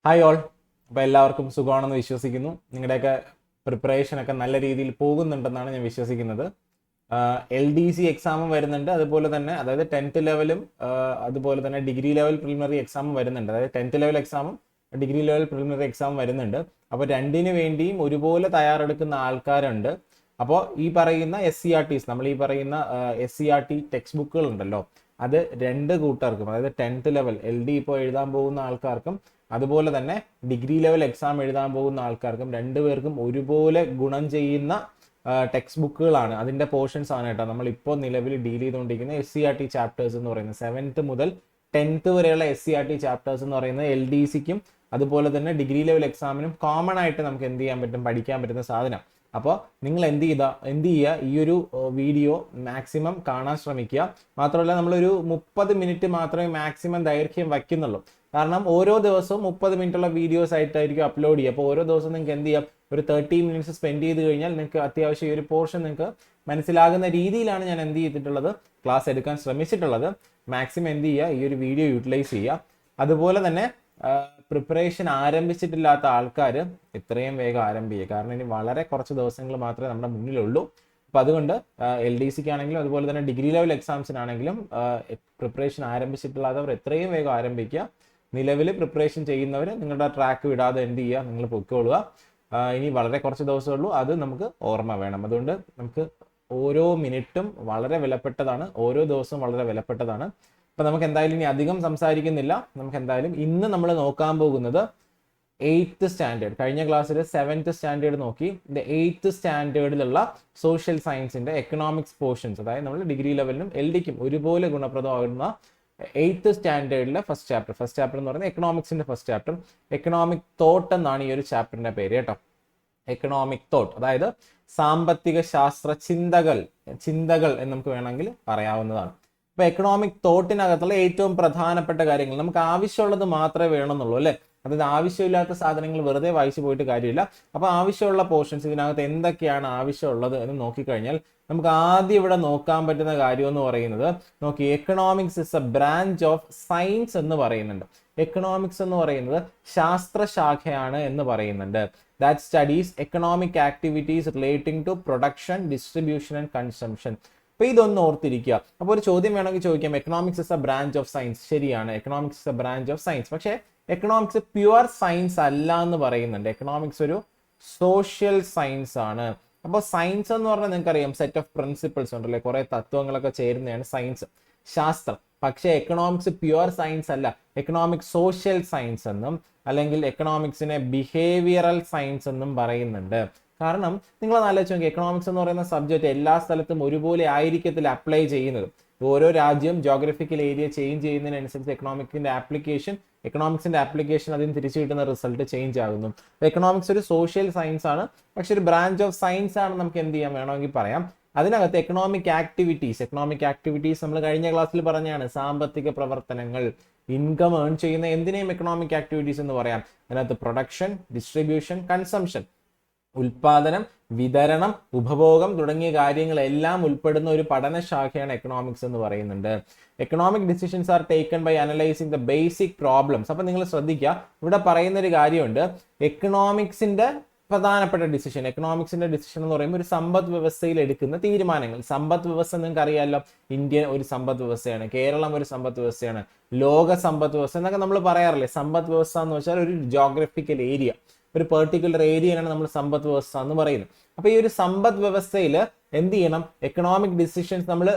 Hi all. അപ്പോൾ എല്ലാവർക്കും സുഖമാണെന്ന് വിശ്വസിക്കുന്നു. നിങ്ങളുടെയൊക്കെ പ്രിപ്പറേഷനൊക്കെ നല്ല രീതിയിൽ പോകുന്നുണ്ടെന്നാണ് ഞാൻ വിശ്വസിക്കുന്നത്. LDC എക്സാമും വരുന്നുണ്ട്, അതുപോലെ തന്നെ അതായത് 10th ലെവലും അതുപോലെ തന്നെ ഡിഗ്രി ലെവൽ പ്രിലിമിനറി എക്സാമും വരുന്നുണ്ട്. അതായത് 10th ലെവൽ എക്സാമും ഡിഗ്രി ലെവൽ പ്രിലിമിനറി എക്സാമും വരുന്നുണ്ട്. അപ്പോൾ രണ്ടിന് വേണ്ടിയും ഒരുപോലെ തയ്യാറെടുക്കുന്ന ആൾക്കാരുണ്ട്. അപ്പോൾ ഈ പറയുന്ന SCRTs, നമ്മൾ ഈ പറയുന്ന SCRT ടെക്സ്റ്റ് ബുക്കുകൾ ഉണ്ടല്ലോ, അത് രണ്ട് കൂട്ടർക്കും, അതായത് 10th ലെവൽ LD ഇപ്പോൾ എഴുതാൻ പോകുന്ന ആൾക്കാർക്കും അതുപോലെ തന്നെ ഡിഗ്രി ലെവൽ എക്സാം എഴുതാൻ പോകുന്ന ആൾക്കാർക്കും രണ്ടുപേർക്കും ഒരുപോലെ ഗുണം ചെയ്യുന്ന ടെക്സ്റ്റ് ബുക്കുകളാണ്, അതിന്റെ പോർഷൻസ് ആണ് കേട്ടോ നമ്മൾ ഇപ്പോൾ നിലവിൽ ഡീൽ ചെയ്തുകൊണ്ടിരിക്കുന്ന SCRT ചാപ്റ്റേഴ്സ് എന്ന് പറയുന്നത്. 7th മുതൽ 10th വരെയുള്ള SCRT ചാപ്റ്റേഴ്സ് എന്ന് പറയുന്നത് LDCക്കും അതുപോലെ തന്നെ ഡിഗ്രി ലെവൽ എക്സാമിനും കോമൺ ആയിട്ട് നമുക്ക് എന്ത് ചെയ്യാൻ പറ്റും, പഠിക്കാൻ പറ്റുന്ന സാധനം. അപ്പോൾ നിങ്ങൾ എന്ത് ചെയ്യുക, ഈ ഒരു വീഡിയോ മാക്സിമം കാണാൻ ശ്രമിക്കുക. മാത്രമല്ല നമ്മളൊരു 30 മിനിറ്റ് മാത്രമേ മാക്സിമം ദൈർഘ്യം വയ്ക്കുന്നുള്ളൂ. കാരണം ഓരോ ദിവസവും 30 മിനിറ്റുള്ള വീഡിയോസ് ആയിട്ടായിരിക്കും അപ്ലോഡ് ചെയ്യുക. അപ്പോൾ ഓരോ ദിവസവും നിങ്ങൾക്ക് എന്ത് ചെയ്യാം, ഒരു 30 മിനിറ്റ്സ് സ്പെൻഡ് ചെയ്ത് കഴിഞ്ഞാൽ നിങ്ങൾക്ക് അത്യാവശ്യം ഈ ഒരു പോർഷൻ നിങ്ങൾക്ക് മനസ്സിലാകുന്ന രീതിയിലാണ് ഞാൻ എന്ത് ചെയ്തിട്ടുള്ളത്, ക്ലാസ് എടുക്കാൻ ശ്രമിച്ചിട്ടുള്ളത്. മാക്സിമം എന്ത് ചെയ്യുക, ഈ ഒരു വീഡിയോ യൂട്ടിലൈസ് ചെയ്യുക. അതുപോലെ തന്നെ പ്രിപ്പറേഷൻ ആരംഭിച്ചിട്ടില്ലാത്ത ആൾക്കാർ എത്രയും വേഗം ആരംഭിക്കുക. കാരണം ഇനി വളരെ കുറച്ച് ദിവസങ്ങൾ മാത്രമേ നമ്മുടെ മുന്നിലുള്ളൂ. അപ്പോൾ അതുകൊണ്ട് LDCക്ക് ആണെങ്കിലും അതുപോലെ തന്നെ ഡിഗ്രി ലെവൽ എക്സാംസിനാണെങ്കിലും പ്രിപ്പറേഷൻ ആരംഭിച്ചിട്ടില്ലാത്തവർ എത്രയും വേഗം ആരംഭിക്കുക. നിലവിൽ പ്രിപ്പറേഷൻ ചെയ്യുന്നവർ നിങ്ങളുടെ ട്രാക്ക് വിടാതെ എന്ത് ചെയ്യുക, നിങ്ങൾ പൊയ്ക്കൊള്ളുക. ഇനി വളരെ കുറച്ച് ദിവസമേ ഉള്ളൂ, അത് നമുക്ക് ഓർമ്മ വേണം. അതുകൊണ്ട് നമുക്ക് ഓരോ മിനിറ്റും വളരെ വിലപ്പെട്ടതാണ്, ഓരോ ദിവസവും വളരെ വിലപ്പെട്ടതാണ്. അപ്പം നമുക്ക് എന്തായാലും ഇനി അധികം സംസാരിക്കുന്നില്ല. നമുക്ക് എന്തായാലും ഇന്ന് നമ്മൾ നോക്കാൻ പോകുന്നത് 8th സ്റ്റാൻഡേർഡ്. കഴിഞ്ഞ ക്ലാസ്സിൽ 7th സ്റ്റാൻഡേർഡ് നോക്കി. 8th സ്റ്റാൻഡേർഡിലുള്ള സോഷ്യൽ സയൻസിന്റെ എക്കണോമിക്സ് പോർഷൻസ്, അതായത് നമ്മൾ ഡിഗ്രി ലെവലിനും LDക്കും ഒരുപോലെ ഗുണപ്രദമാകുന്ന 8th സ്റ്റാൻഡേർഡിലെ ഫസ്റ്റ് ചാപ്റ്റർ എന്ന് പറയുന്നത് എക്കണോമിക്സിന്റെ ഫസ്റ്റ് ചാപ്റ്റർ, എക്കണോമിക് തോട്ട് എന്നാണ് ഈ ഒരു ചാപ്റ്ററിന്റെ പേര് കേട്ടോ. എക്കണോമിക് തോട്ട്, അതായത് സാമ്പത്തിക ശാസ്ത്ര ചിന്തകൾ എന്ന് നമുക്ക് വേണമെങ്കിൽ പറയാവുന്നതാണ്. അപ്പൊ എക്കണോമിക് തോട്ടിനകത്തുള്ള ഏറ്റവും പ്രധാനപ്പെട്ട കാര്യങ്ങൾ, നമുക്ക് ആവശ്യമുള്ളത് മാത്രമേ വേണമെന്നുള്ളൂ അല്ലെ. അതായത് ആവശ്യമില്ലാത്ത സാധനങ്ങൾ വെറുതെ വായിച്ചു പോയിട്ട് കാര്യമില്ല. അപ്പൊ ആവശ്യമുള്ള പോർഷൻസ്, ഇതിനകത്ത് എന്തൊക്കെയാണ് ആവശ്യമുള്ളത് എന്ന് നോക്കിക്കഴിഞ്ഞാൽ നമുക്ക് ആദ്യം ഇവിടെ നോക്കാൻ പറ്റുന്ന കാര്യം എന്ന് പറയുന്നത്, നോക്കി, economics is a branch of science എന്ന് പറയുന്നുണ്ട്. എക്കണോമിക്സ് എന്ന് പറയുന്നത് ശാസ്ത്രശാഖയാണ് എന്ന് പറയുന്നുണ്ട്. That studies economic activities relating to production, distribution and consumption. അപ്പൊ ഇതൊന്ന് ഓർത്തിരിക്കുക. അപ്പോൾ ഒരു ചോദ്യം വേണമെങ്കിൽ ചോദിക്കാം, economics is a branch of science. ശരിയാണ്, economics is a branch of science. പക്ഷേ എക്കണോമിക്സ് പ്യുവർ സയൻസ് അല്ല എന്ന് പറയുന്നുണ്ട്. എക്കണോമിക്സ് ഒരു സോഷ്യൽ സയൻസ് ആണ്. അപ്പോൾ സയൻസ് എന്ന് പറഞ്ഞാൽ നിങ്ങൾക്കറിയാം, സെറ്റ് ഓഫ് പ്രിൻസിപ്പിൾസ് ഉണ്ടല്ലേ, കുറെ തത്വങ്ങളൊക്കെ ചേരുന്നതാണ് സയൻസ്, ശാസ്ത്രം. പക്ഷേ എക്കണോമിക്സ് പ്യുവർ സയൻസ് അല്ല. എക്കണോമിക്സ് സോഷ്യൽ സയൻസ് എന്നും അല്ലെങ്കിൽ എക്കണോമിക്സിനെ ബിഹേവിയറൽ സയൻസ് എന്നും പറയുന്നുണ്ട്. കാരണം നിങ്ങൾ ആലോചിച്ച് നോക്കി, എക്കണോമിക്സ് എന്ന് പറയുന്ന സബ്ജക്റ്റ് എല്ലാ സ്ഥലത്തും ഒരുപോലെ ആയിരിക്കത്തില്ല അപ്ലൈ ചെയ്യുന്നത്. ഓരോ രാജ്യവും ജോഗ്രഫിക്കൽ ഏരിയ ചേഞ്ച് ചെയ്യുന്നതിനനുസരിച്ച് എക്കണോമിക്സിന്റെ ആപ്ലിക്കേഷൻ അതിന് തിരിച്ചു കിട്ടുന്ന റിസൾട്ട് ചേഞ്ച് ആകുന്നു. എക്കണോമിക്സ് ഒരു സോഷ്യൽ സയൻസ് ആണ്, പക്ഷെ ഒരു ബ്രാഞ്ച് ഓഫ് സയൻസ് ആണ് നമുക്ക് എന്ത് ചെയ്യാൻ വേണമെങ്കിൽ പറയാം. അതിനകത്ത് എക്കണോമിക് ആക്ടിവിറ്റീസ് നമ്മൾ കഴിഞ്ഞ ക്ലാസ്സിൽ പറഞ്ഞാണ്, സാമ്പത്തിക പ്രവർത്തനങ്ങൾ, ഇൻകം ഏൺ ചെയ്യുന്ന എന്തിനേയും എക്കണോമിക് ആക്ടിവിറ്റീസ് എന്ന് പറയാം. അതിനകത്ത് പ്രൊഡക്ഷൻ, ഡിസ്ട്രിബ്യൂഷൻ, കൺസംഷൻ, ഉൽപാദനം, വിതരണം, ഉപഭോഗം തുടങ്ങിയ കാര്യങ്ങളെല്ലാം ഉൾപ്പെടുന്ന ഒരു പഠനശാഖയാണ് എക്കണോമിക്സ് എന്ന് പറയുന്നുണ്ട്. Economic decisions are taken by analysing the basic problems. അപ്പൊ നിങ്ങൾ ശ്രദ്ധിക്കുക, ഇവിടെ പറയുന്ന ഒരു കാര്യമുണ്ട്, എക്കണോമിക്സിന്റെ പ്രധാനപ്പെട്ട ഡിസിഷൻ എന്ന് പറയുമ്പോൾ ഒരു സമ്പദ് വ്യവസ്ഥയിൽ എടുക്കുന്ന തീരുമാനങ്ങൾ. സമ്പദ് വ്യവസ്ഥ നിങ്ങൾക്ക് അറിയാമല്ലോ, ഇന്ത്യ ഒരു സമ്പദ് വ്യവസ്ഥയാണ്, കേരളം ഒരു സമ്പദ് വ്യവസ്ഥയാണ്, ലോക സമ്പദ് വ്യവസ്ഥ എന്നൊക്കെ നമ്മൾ പറയാറില്ലേ. സമ്പദ് വ്യവസ്ഥ എന്ന് വെച്ചാൽ ഒരു ജോഗ്രഫിക്കൽ ഏരിയ, ഒരു പെർട്ടിക്കുലർ ഏരിയയാണ് നമ്മൾ സമ്പദ് വ്യവസ്ഥ എന്ന് പറയുന്നത്. അപ്പൊ ഈ ഒരു സമ്പദ് വ്യവസ്ഥയിൽ എന്ത് ചെയ്യണം, എക്കണോമിക് ഡിസിഷൻസ് നമ്മൾ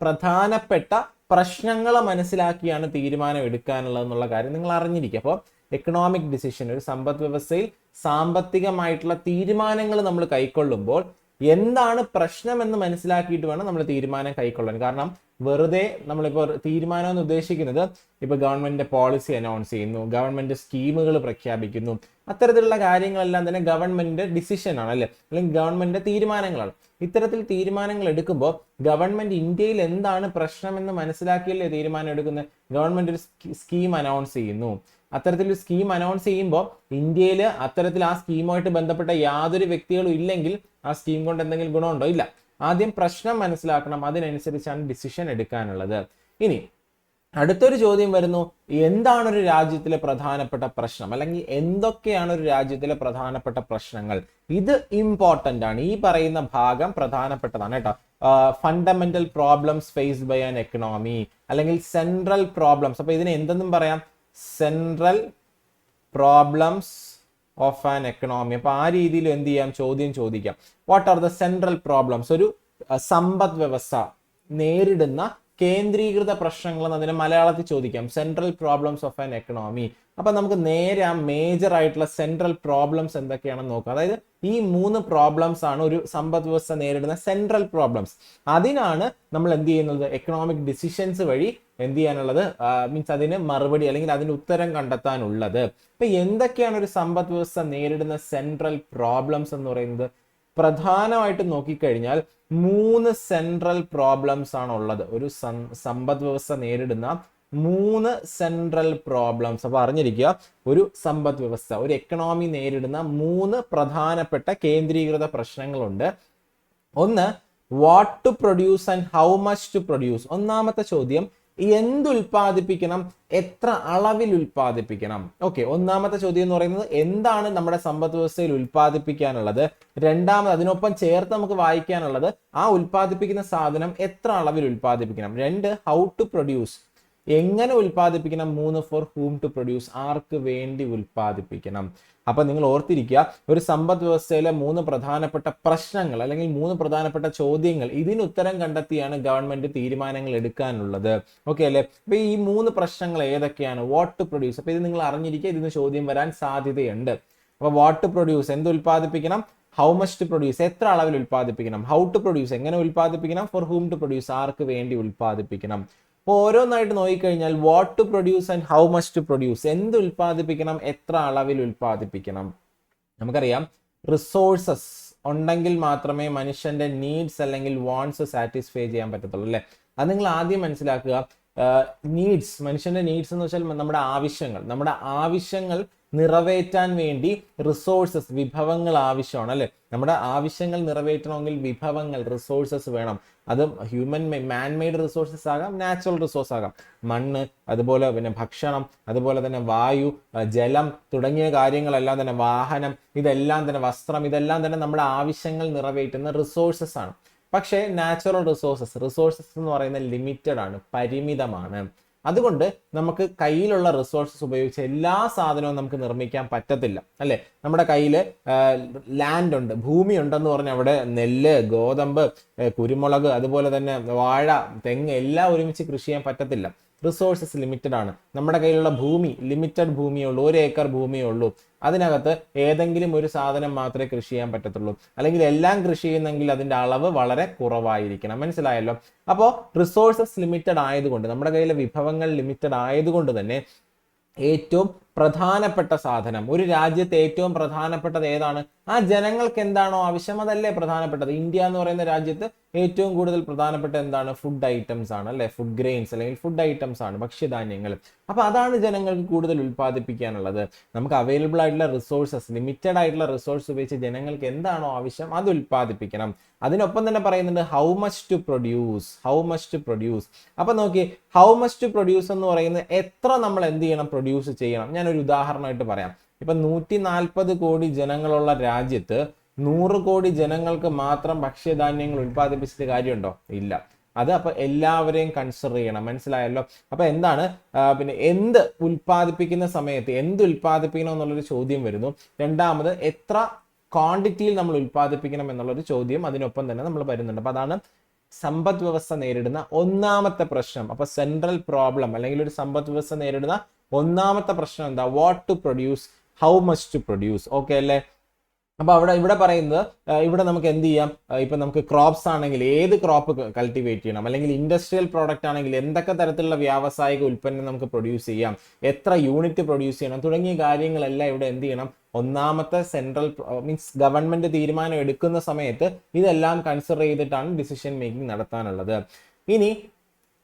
പ്രധാനപ്പെട്ട പ്രശ്നങ്ങൾ മനസ്സിലാക്കിയാണ് തീരുമാനം എടുക്കാനുള്ളതെന്നുള്ള കാര്യം നിങ്ങൾ അറിഞ്ഞിരിക്കുക. അപ്പോൾ എക്കണോമിക് ഡിസിഷൻ, ഒരു സമ്പദ് വ്യവസ്ഥയിൽ സാമ്പത്തികമായിട്ടുള്ള തീരുമാനങ്ങൾ നമ്മൾ കൈക്കൊള്ളുമ്പോൾ എന്താണ് പ്രശ്നം എന്ന് മനസ്സിലാക്കിയിട്ട് വേണം നമ്മൾ തീരുമാനം കൈക്കൊള്ളാൻ. കാരണം വെറുതെ നമ്മളിപ്പോൾ തീരുമാനം എന്ന് ഉദ്ദേശിക്കുന്നത്, ഇപ്പൊ ഗവൺമെന്റിന്റെ പോളിസി അനൗൺസ് ചെയ്യുന്നു, ഗവൺമെന്റ് സ്കീമുകൾ പ്രഖ്യാപിക്കുന്നു, അത്തരത്തിലുള്ള കാര്യങ്ങളെല്ലാം തന്നെ ഗവൺമെന്റിന്റെ ഡിസിഷൻ ആണ് അല്ലെ, അല്ലെങ്കിൽ ഗവൺമെന്റിന്റെ തീരുമാനങ്ങളാണ്. ഇത്തരത്തിൽ തീരുമാനങ്ങൾ എടുക്കുമ്പോൾ ഗവൺമെന്റ് ഇന്ത്യയിൽ എന്താണ് പ്രശ്നം എന്ന് മനസ്സിലാക്കിയല്ലേ തീരുമാനം എടുക്കുന്നത്. ഗവൺമെന്റ് ഒരു സ്കീം അനൗൺസ് ചെയ്യുന്നു. അത്തരത്തിലൊരു സ്കീം അനൗൺസ് ചെയ്യുമ്പോൾ ഇന്ത്യയിൽ അത്തരത്തിൽ ആ സ്കീമുമായിട്ട് ബന്ധപ്പെട്ട യാതൊരു വ്യക്തികളും ഇല്ലെങ്കിൽ ആ സ്കീം കൊണ്ട് എന്തെങ്കിലും ഗുണമുണ്ടോ? ഇല്ല. ആദ്യം പ്രശ്നം മനസ്സിലാക്കണം, അതിനനുസരിച്ചാണ് ഡിസിഷൻ എടുക്കാനുള്ളത്. ഇനി അടുത്തൊരു ചോദ്യം വരുന്നു, എന്താണ് ഒരു രാജ്യത്തിലെ പ്രധാനപ്പെട്ട പ്രശ്നം, അല്ലെങ്കിൽ എന്തൊക്കെയാണ് ഒരു രാജ്യത്തിലെ പ്രധാനപ്പെട്ട പ്രശ്നങ്ങൾ? ഇത് ഇമ്പോർട്ടന്റ് ആണ്, ഈ പറയുന്ന ഭാഗം പ്രധാനപ്പെട്ടതാണ് കേട്ടോ. Fundamental problems faced by an economy, അല്ലെങ്കിൽ സെൻട്രൽ പ്രോബ്ലംസ്. അപ്പൊ ഇതിനെ എന്തെന്നും പറയാം? Central problems of an economy. അപ്പൊ ആ രീതിയിൽ എന്ത് ചെയ്യാം? ചോദ്യം ചോദിക്കാം. What are the central problems? ഒരു സമ്പദ് വ്യവസ്ഥ നേരിടുന്ന കേന്ദ്രീകൃത പ്രശ്നങ്ങൾ എന്ന് അതിനെ മലയാളത്തിൽ ചോദിക്കാം. Central problems of an economy. അപ്പൊ നമുക്ക് നേരെ ആ മേജർ ആയിട്ടുള്ള സെൻട്രൽ പ്രോബ്ലംസ് എന്തൊക്കെയാണെന്ന് നോക്കാം. അതായത് ഈ 3 പ്രോബ്ലംസ് ആണ് ഒരു സമ്പദ് വ്യവസ്ഥ നേരിടുന്ന സെൻട്രൽ പ്രോബ്ലംസ്. അതിനാണ് നമ്മൾ എന്ത് ചെയ്യുന്നത്? എക്കണോമിക് ഡിസിഷൻസ് വഴി എന്ത് ചെയ്യാനുള്ളത്? മീൻസ് അതിന് മറുപടി അല്ലെങ്കിൽ അതിന് ഉത്തരം കണ്ടെത്താനുള്ളത്. അപ്പൊ എന്തൊക്കെയാണ് ഒരു സമ്പദ് വ്യവസ്ഥ നേരിടുന്ന സെൻട്രൽ പ്രോബ്ലംസ് എന്ന് പറയുന്നത്? പ്രധാനമായിട്ട് നോക്കിക്കഴിഞ്ഞാൽ 3 സെൻട്രൽ പ്രോബ്ലംസ് ആണ് ഉള്ളത്. ഒരു സമ്പദ് വ്യവസ്ഥ നേരിടുന്ന 3 സെൻട്രൽ പ്രോബ്ലംസ്. അപ്പൊ അറിഞ്ഞിരിക്കുക, ഒരു സമ്പദ് വ്യവസ്ഥ, ഒരു എക്കണോമി നേരിടുന്ന 3 പ്രധാനപ്പെട്ട കേന്ദ്രീകൃത പ്രശ്നങ്ങളുണ്ട്. ഒന്ന്, what to produce and how much to produce. ഒന്നാമത്തെ ചോദ്യം, എന്തുൽപാദിപ്പിക്കണം, എത്ര അളവിൽ ഉൽപ്പാദിപ്പിക്കണം. ഓക്കെ, ഒന്നാമത്തെ ചോദ്യം എന്ന് പറയുന്നത് എന്താണ് നമ്മുടെ സമ്പദ് വ്യവസ്ഥയിൽ ഉൽപ്പാദിപ്പിക്കാനുള്ളത്. രണ്ടാമത് അതിനൊപ്പം ചേർത്ത് നമുക്ക് വായിക്കാനുള്ളത് ആ ഉൽപ്പാദിപ്പിക്കുന്ന സാധനം എത്ര അളവിൽ ഉൽപ്പാദിപ്പിക്കണം. 2, ഹൗ ടു പ്രൊഡ്യൂസ്, എങ്ങനെ ഉൽപ്പാദിപ്പിക്കണം. 3, ഫോർ ഹൂം ടു പ്രൊഡ്യൂസ്, ആർക്ക് വേണ്ടി ഉൽപ്പാദിപ്പിക്കണം. അപ്പൊ നിങ്ങൾ ഓർത്തിരിക്കുക, ഒരു സമ്പദ് വ്യവസ്ഥയിലെ 3 പ്രധാനപ്പെട്ട പ്രശ്നങ്ങൾ അല്ലെങ്കിൽ 3 പ്രധാനപ്പെട്ട ചോദ്യങ്ങൾ, ഇതിന് ഉത്തരം കണ്ടെത്തിയാണ് ഗവൺമെന്റ് തീരുമാനങ്ങൾ എടുക്കാനുള്ളത്. ഓക്കെ അല്ലെ? അപ്പൊ ഈ 3 പ്രശ്നങ്ങൾ ഏതൊക്കെയാണ്? What to produce. അപ്പൊ ഇത് നിങ്ങൾ അറിഞ്ഞിരിക്കുക, ഇതിന് ചോദ്യം വരാൻ സാധ്യതയുണ്ട്. അപ്പൊ വാട്ട് ടു പ്രൊഡ്യൂസ്, എന്ത് ഉൽപ്പാദിപ്പിക്കണം. ഹൗ മച്ച് ടു പ്രൊഡ്യൂസ്, എത്ര അളവിൽ ഉൽപ്പാദിപ്പിക്കണം. ഹൗ ടു പ്രൊഡ്യൂസ്, എങ്ങനെ ഉൽപ്പാദിപ്പിക്കണം. ഫോർ ഹൂം ടു പ്രൊഡ്യൂസ്, ആർക്ക് വേണ്ടി ഉൽപ്പാദിപ്പിക്കണം. അപ്പോൾ ഓരോന്നായിട്ട് നോക്കിക്കഴിഞ്ഞാൽ what to produce and how much to produce, എന്ത് ഉൽപ്പാദിപ്പിക്കണം, എത്ര അളവിൽ ഉൽപ്പാദിപ്പിക്കണം. നമുക്കറിയാം, റിസോഴ്സസ് ഉണ്ടെങ്കിൽ മാത്രമേ മനുഷ്യന്റെ നീഡ്സ് അല്ലെങ്കിൽ വാണ്ട്സ് സാറ്റിസ്ഫൈ ചെയ്യാൻ പറ്റത്തുള്ളൂ അല്ലെ? അത് നിങ്ങൾ ആദ്യം മനസ്സിലാക്കുക. നീഡ്സ്, മനുഷ്യന്റെ നീഡ്സ് എന്ന് വെച്ചാൽ നമ്മുടെ ആവശ്യങ്ങൾ നിറവേറ്റാൻ വേണ്ടി റിസോഴ്സസ്, വിഭവങ്ങൾ ആവശ്യമാണ് അല്ലെ? നമ്മുടെ ആവശ്യങ്ങൾ നിറവേറ്റണമെങ്കിൽ വിഭവങ്ങൾ, റിസോഴ്സസ് വേണം. അത് മാൻ മെയ്ഡ് റിസോഴ്സസ് ആകാം, നാച്ചുറൽ റിസോഴ്സ് ആകാം. മണ്ണ്, അതുപോലെ പിന്നെ ഭക്ഷണം, അതുപോലെ തന്നെ വായു, ജലം തുടങ്ങിയ കാര്യങ്ങളെല്ലാം തന്നെ, വാഹനം, ഇതെല്ലാം തന്നെ, വസ്ത്രം, ഇതെല്ലാം തന്നെ നമ്മുടെ ആവശ്യങ്ങൾ നിറവേറ്റുന്ന റിസോഴ്സസ് ആണ്. പക്ഷേ നാച്ചുറൽ റിസോഴ്സസ് എന്ന് പറയുന്നത് ലിമിറ്റഡ് ആണ്, പരിമിതമാണ്. അതുകൊണ്ട് നമുക്ക് കയ്യിലുള്ള റിസോഴ്സസ് ഉപയോഗിച്ച് എല്ലാ സാധനവും നമുക്ക് നിർമ്മിക്കാൻ പറ്റത്തില്ല അല്ലെ? നമ്മുടെ കയ്യിൽ ലാൻഡ് ഉണ്ട്, ഭൂമി ഉണ്ടെന്ന് പറഞ്ഞാൽ അവിടെ നെല്ല്, ഗോതമ്പ്, കുരുമുളക്, അതുപോലെ തന്നെ വാഴ, തെങ്ങ് എല്ലാം ഒരുമിച്ച് കൃഷി ചെയ്യാൻ പറ്റത്തില്ല. റിസോഴ്സസ് ലിമിറ്റഡ് ആണ്. നമ്മുടെ കയ്യിലുള്ള ഭൂമി ലിമിറ്റഡ് ഭൂമിയേ ഉള്ളൂ, 1 ഏക്കർ ഭൂമിയേ ഉള്ളൂ. അതിനകത്ത് ഏതെങ്കിലും ഒരു സാധനം മാത്രമേ കൃഷി ചെയ്യാൻ പറ്റത്തുള്ളൂ. അല്ലെങ്കിൽ എല്ലാം കൃഷി ചെയ്യുന്നെങ്കിൽ അതിന്റെ അളവ് വളരെ കുറവായിരിക്കണം. മനസ്സിലായല്ലോ? അപ്പോൾ റിസോഴ്സസ് ലിമിറ്റഡ് ആയതുകൊണ്ട്, നമ്മുടെ കയ്യിലെ വിഭവങ്ങൾ ലിമിറ്റഡ് ആയതുകൊണ്ട് തന്നെ ഏറ്റവും പ്രധാനപ്പെട്ട സാധനം, ഒരു രാജ്യത്തെ ഏറ്റവും പ്രധാനപ്പെട്ടത് ഏതാണ്? ആ ജനങ്ങൾക്ക് എന്താണോ ആവശ്യം അതല്ലേ പ്രധാനപ്പെട്ടത്. ഇന്ത്യ എന്ന് പറയുന്ന രാജ്യത്ത് ഏറ്റവും കൂടുതൽ പ്രധാനപ്പെട്ട എന്താണ്? ഫുഡ് ഐറ്റംസ് ആണ് അല്ലെ? ഫുഡ് ഗ്രെയിൻസ് അല്ലെങ്കിൽ ഫുഡ് ഐറ്റംസ് ആണ്, ഭക്ഷ്യധാന്യങ്ങൾ. അപ്പൊ അതാണ് ജനങ്ങൾക്ക് കൂടുതൽ ഉൽപ്പാദിപ്പിക്കാനുള്ളത്. നമുക്ക് അവൈലബിൾ ആയിട്ടുള്ള റിസോഴ്സസ്, ലിമിറ്റഡ് ആയിട്ടുള്ള റിസോഴ്സ് ഉപയോഗിച്ച് ജനങ്ങൾക്ക് എന്താണോ ആവശ്യം അത് ഉൽപ്പാദിപ്പിക്കണം. അതിനൊപ്പം തന്നെ പറയുന്നുണ്ട് ഹൗ മച്ച് ടു പ്രൊഡ്യൂസ്. അപ്പൊ നോക്കി, ഹൗ മച്ച് ടു പ്രൊഡ്യൂസ് എന്ന് പറയുന്നത് എത്ര നമ്മൾ എന്ത് ചെയ്യണം? പ്രൊഡ്യൂസ് ചെയ്യണം. ഞാനൊരു ഉദാഹരണമായിട്ട് പറയാം. ഇപ്പൊ 140 കോടി ജനങ്ങളുള്ള രാജ്യത്ത് 100 കോടി ജനങ്ങൾക്ക് മാത്രം ഭക്ഷ്യധാന്യങ്ങൾ ഉൽപ്പാദിപ്പിച്ചിട്ട് കാര്യമുണ്ടോ? ഇല്ല. അത് അപ്പൊ എല്ലാവരെയും കൺസിഡർ ചെയ്യണം. മനസ്സിലായല്ലോ? അപ്പൊ എന്താണ് പിന്നെ എന്ത് ഉൽപ്പാദിപ്പിക്കുന്ന സമയത്ത് എന്ത് ഉൽപ്പാദിപ്പിക്കണം എന്നുള്ളൊരു ചോദ്യം വരുന്നു. രണ്ടാമത് എത്ര ക്വാണ്ടിറ്റിയിൽ നമ്മൾ ഉൽപ്പാദിപ്പിക്കണം എന്നുള്ളൊരു ചോദ്യം അതിനൊപ്പം തന്നെ നമ്മൾ വരുന്നുണ്ട്. അപ്പൊ അതാണ് സമ്പദ് വ്യവസ്ഥ നേരിടുന്ന ഒന്നാമത്തെ പ്രശ്നം. അപ്പൊ സെൻട്രൽ പ്രോബ്ലം അല്ലെങ്കിൽ ഒരു സമ്പദ് വ്യവസ്ഥ നേരിടുന്ന ഒന്നാമത്തെ പ്രശ്നം എന്താ? What to produce, how much to produce. Okay അല്ലേ? അപ്പൊ ഇവിടെ പറയുന്നത്, ഇവിടെ നമുക്ക് എന്ത് ചെയ്യാം? ഇപ്പൊ നമുക്ക് ക്രോപ്സ് ആണെങ്കിൽ ഏത് ക്രോപ്പ് കൾട്ടിവേറ്റ് ചെയ്യണം, അല്ലെങ്കിൽ ഇൻഡസ്ട്രിയൽ പ്രോഡക്റ്റ് ആണെങ്കിൽ എന്തൊക്കെ തരത്തിലുള്ള വ്യാവസായിക ഉൽപ്പന്നം നമുക്ക് പ്രൊഡ്യൂസ് ചെയ്യാം, എത്ര യൂണിറ്റ് പ്രൊഡ്യൂസ് ചെയ്യണം തുടങ്ങിയ കാര്യങ്ങളെല്ലാം ഇവിടെ എന്ത് ചെയ്യണം? ഒന്നാമത്തെ സെൻട്രൽ മീൻസ് ഗവൺമെന്റ് തീരുമാനം എടുക്കുന്ന സമയത്ത് ഇതെല്ലാം കൺസിഡർ ചെയ്തിട്ടാണ് ഡിസിഷൻ മേക്കിംഗ് നടത്താനുള്ളത്. ഇനി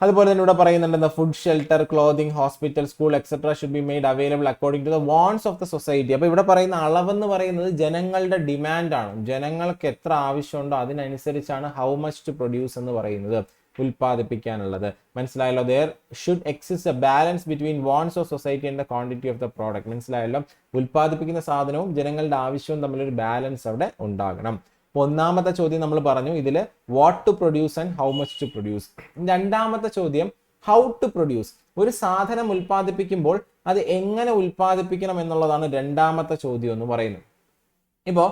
അതുപോലെ തന്നെ ഇവിടെ പറയുന്നുണ്ട്, food, shelter, clothing, hospital, school etcetera should be made available according to the wants of the society. അപ്പൊ ഇവിടെ പറയുന്ന അളവെന്ന് പറയുന്നത് ജനങ്ങളുടെ ഡിമാൻഡ് ആണ്. ജനങ്ങൾക്ക് എത്ര ആവശ്യമുണ്ടോ അതിനനുസരിച്ചാണ് ഹൗ മച്ച് ടു പ്രൊഡ്യൂസ് എന്ന് പറയുന്നത്. ഉൽപ്പാദിപ്പിക്കാനുള്ളത്. മനസ്സിലായല്ലോ? there should exist a balance between wants of society and the quantity of the product. മനസ്സിലായല്ലോ? ഉൽപ്പാദിപ്പിക്കുന്ന സാധനവും ജനങ്ങളുടെ ആവശ്യവും തമ്മിലൊരു ബാലൻസ് അവിടെ ഉണ്ടാകണം. ഒന്നാമത്തെ ചോദ്യം നമ്മൾ പറഞ്ഞു ഇതിൽ what to produce and how much to produce. രണ്ടാമത്തെ ചോദ്യം ഹൗ ടു പ്രൊഡ്യൂസ്. ഒരു സാധനം ഉൽപ്പാദിപ്പിക്കുമ്പോൾ അത് എങ്ങനെ ഉൽപ്പാദിപ്പിക്കണം എന്നുള്ളതാണ് രണ്ടാമത്തെ ചോദ്യം എന്ന് പറയുന്നത്. ഇപ്പോൾ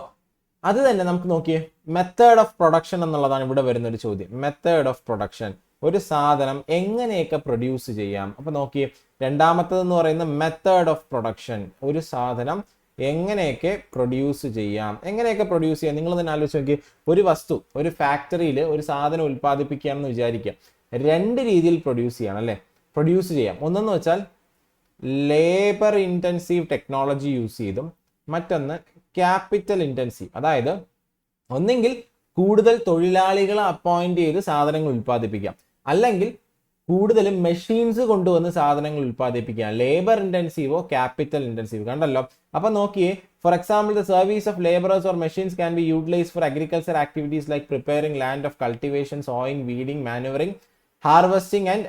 അത് തന്നെ നമുക്ക് നോക്കിയേ, മെത്തേഡ് ഓഫ് പ്രൊഡക്ഷൻ എന്നുള്ളതാണ് ഇവിടെ വരുന്ന ഒരു ചോദ്യം. മെത്തേഡ് ഓഫ് പ്രൊഡക്ഷൻ, ഒരു സാധനം എങ്ങനെയൊക്കെ പ്രൊഡ്യൂസ് ചെയ്യാം. അപ്പൊ നോക്കിയേ, രണ്ടാമത്തേതെന്ന് പറയുന്ന മെത്തേഡ് ഓഫ് പ്രൊഡക്ഷൻ, ഒരു സാധനം എങ്ങനെയൊക്കെ പ്രൊഡ്യൂസ് ചെയ്യാം. എങ്ങനെയൊക്കെ പ്രൊഡ്യൂസ് ചെയ്യാം നിങ്ങൾ തന്നെ ആലോചിച്ച് നോക്കി. ഒരു വസ്തു, ഒരു ഫാക്ടറിയിൽ ഒരു സാധനം ഉൽപ്പാദിപ്പിക്കുകയാണെന്ന് വിചാരിക്കുക. രണ്ട് രീതിയിൽ പ്രൊഡ്യൂസ് ചെയ്യണം അല്ലേ, പ്രൊഡ്യൂസ് ചെയ്യാം. ഒന്നെന്ന് വെച്ചാൽ ലേബർ ഇൻറ്റൻസീവ് ടെക്നോളജി യൂസ് ചെയ്തും, മറ്റൊന്ന് ക്യാപിറ്റൽ ഇൻറ്റൻസീവ്, അതായത് ഒന്നെങ്കിൽ കൂടുതൽ തൊഴിലാളികളെ അപ്പോയിന്റ് ചെയ്ത് സാധനങ്ങൾ ഉൽപ്പാദിപ്പിക്കാം, അല്ലെങ്കിൽ കൂടുതലും മെഷീൻസ് കൊണ്ടുവന്ന് സാധനങ്ങൾ ഉൽപ്പാദിപ്പിക്കാം. ലേബർ ഇൻറ്റൻസീവോ ക്യാപിറ്റൽ ഇൻറ്റൻസീവ്. കണ്ടല്ലോ? അപ്പൊ നോക്കിയേ, for example the service of labourers or machines can be utilised for agriculture activities like preparing land of cultivation, sowing, weeding, manuring, harvesting and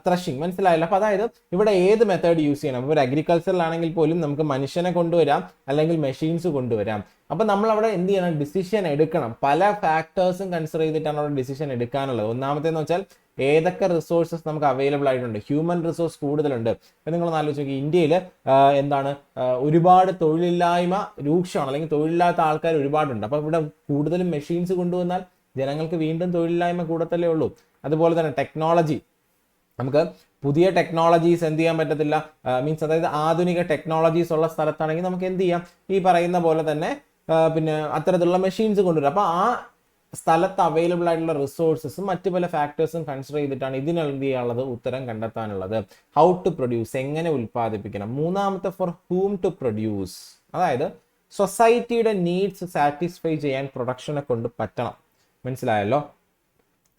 threshing. മനസ്സിലായല്ലോ? അപ്പൊ അതായത് ഇവിടെ ഏത് മെത്തേഡ് യൂസ് ചെയ്യണം. ഒരു അഗ്രികൾച്ചറിലാണെങ്കിൽ പോലും നമുക്ക് മനുഷ്യനെ കൊണ്ടുവരാം, അല്ലെങ്കിൽ മെഷീൻസ് കൊണ്ടുവരാം. അപ്പൊ നമ്മൾ അവിടെ എന്ത് ചെയ്യണം, ഡിസിഷൻ എടുക്കണം. പല ഫാക്ടേഴ്സും കൺസിഡർ ചെയ്തിട്ടാണ് അവിടെ ഡിസിഷൻ എടുക്കാനുള്ളത്. ഒന്നാമത്തേന്ന് വെച്ചാൽ ഏതൊക്കെ റിസോഴ്സസ് നമുക്ക് അവൈലബിൾ ആയിട്ടുണ്ട്. ഹ്യൂമൻ റിസോഴ്സ് കൂടുതലുണ്ട്. അപ്പൊ നിങ്ങൾ ആലോചിച്ച് നോക്കി, ഇന്ത്യയിൽ ഒരുപാട് തൊഴിലില്ലായ്മ രൂക്ഷമാണ്, അല്ലെങ്കിൽ തൊഴിലില്ലാത്ത ആൾക്കാർ ഒരുപാടുണ്ട്. അപ്പൊ ഇവിടെ കൂടുതലും മെഷീൻസ് കൊണ്ടുവന്നാൽ ജനങ്ങൾക്ക് വീണ്ടും തൊഴിലില്ലായ്മ കൂടത്തല്ലേ ഉള്ളൂ. അതുപോലെ തന്നെ ടെക്നോളജി, നമുക്ക് പുതിയ ടെക്നോളജീസ് എന്ത് ചെയ്യാൻ പറ്റത്തില്ല, മീൻസ് അതായത് ആധുനിക ടെക്നോളജീസ് ഉള്ള സ്ഥലത്താണെങ്കിൽ നമുക്ക് എന്ത് ചെയ്യാം, ഈ പറയുന്ന പോലെ തന്നെ പിന്നെ അത്തരത്തിലുള്ള മെഷീൻസ് കൊണ്ടുവരും. അപ്പൊ ആ സ്ഥലത്ത് അവൈലബിൾ ആയിട്ടുള്ള റിസോഴ്സസും മറ്റു പല ഫാക്ടേഴ്സും കൺസിഡർ ചെയ്തിട്ടാണ് ഇതിനെന്ത് ചെയ്യാനുള്ളത്, ഉത്തരം കണ്ടെത്താനുള്ളത്. ഹൗ ടു പ്രൊഡ്യൂസ്, എങ്ങനെ ഉൽപ്പാദിപ്പിക്കണം. മൂന്നാമത്തെ ഫോർ ഹൂം ടു പ്രൊഡ്യൂസ്, അതായത് സൊസൈറ്റിയുടെ നീഡ്സ് സാറ്റിസ്ഫൈ ചെയ്യാൻ പ്രൊഡക്ഷനെ കൊണ്ട് പറ്റണം. മനസ്സിലായല്ലോ?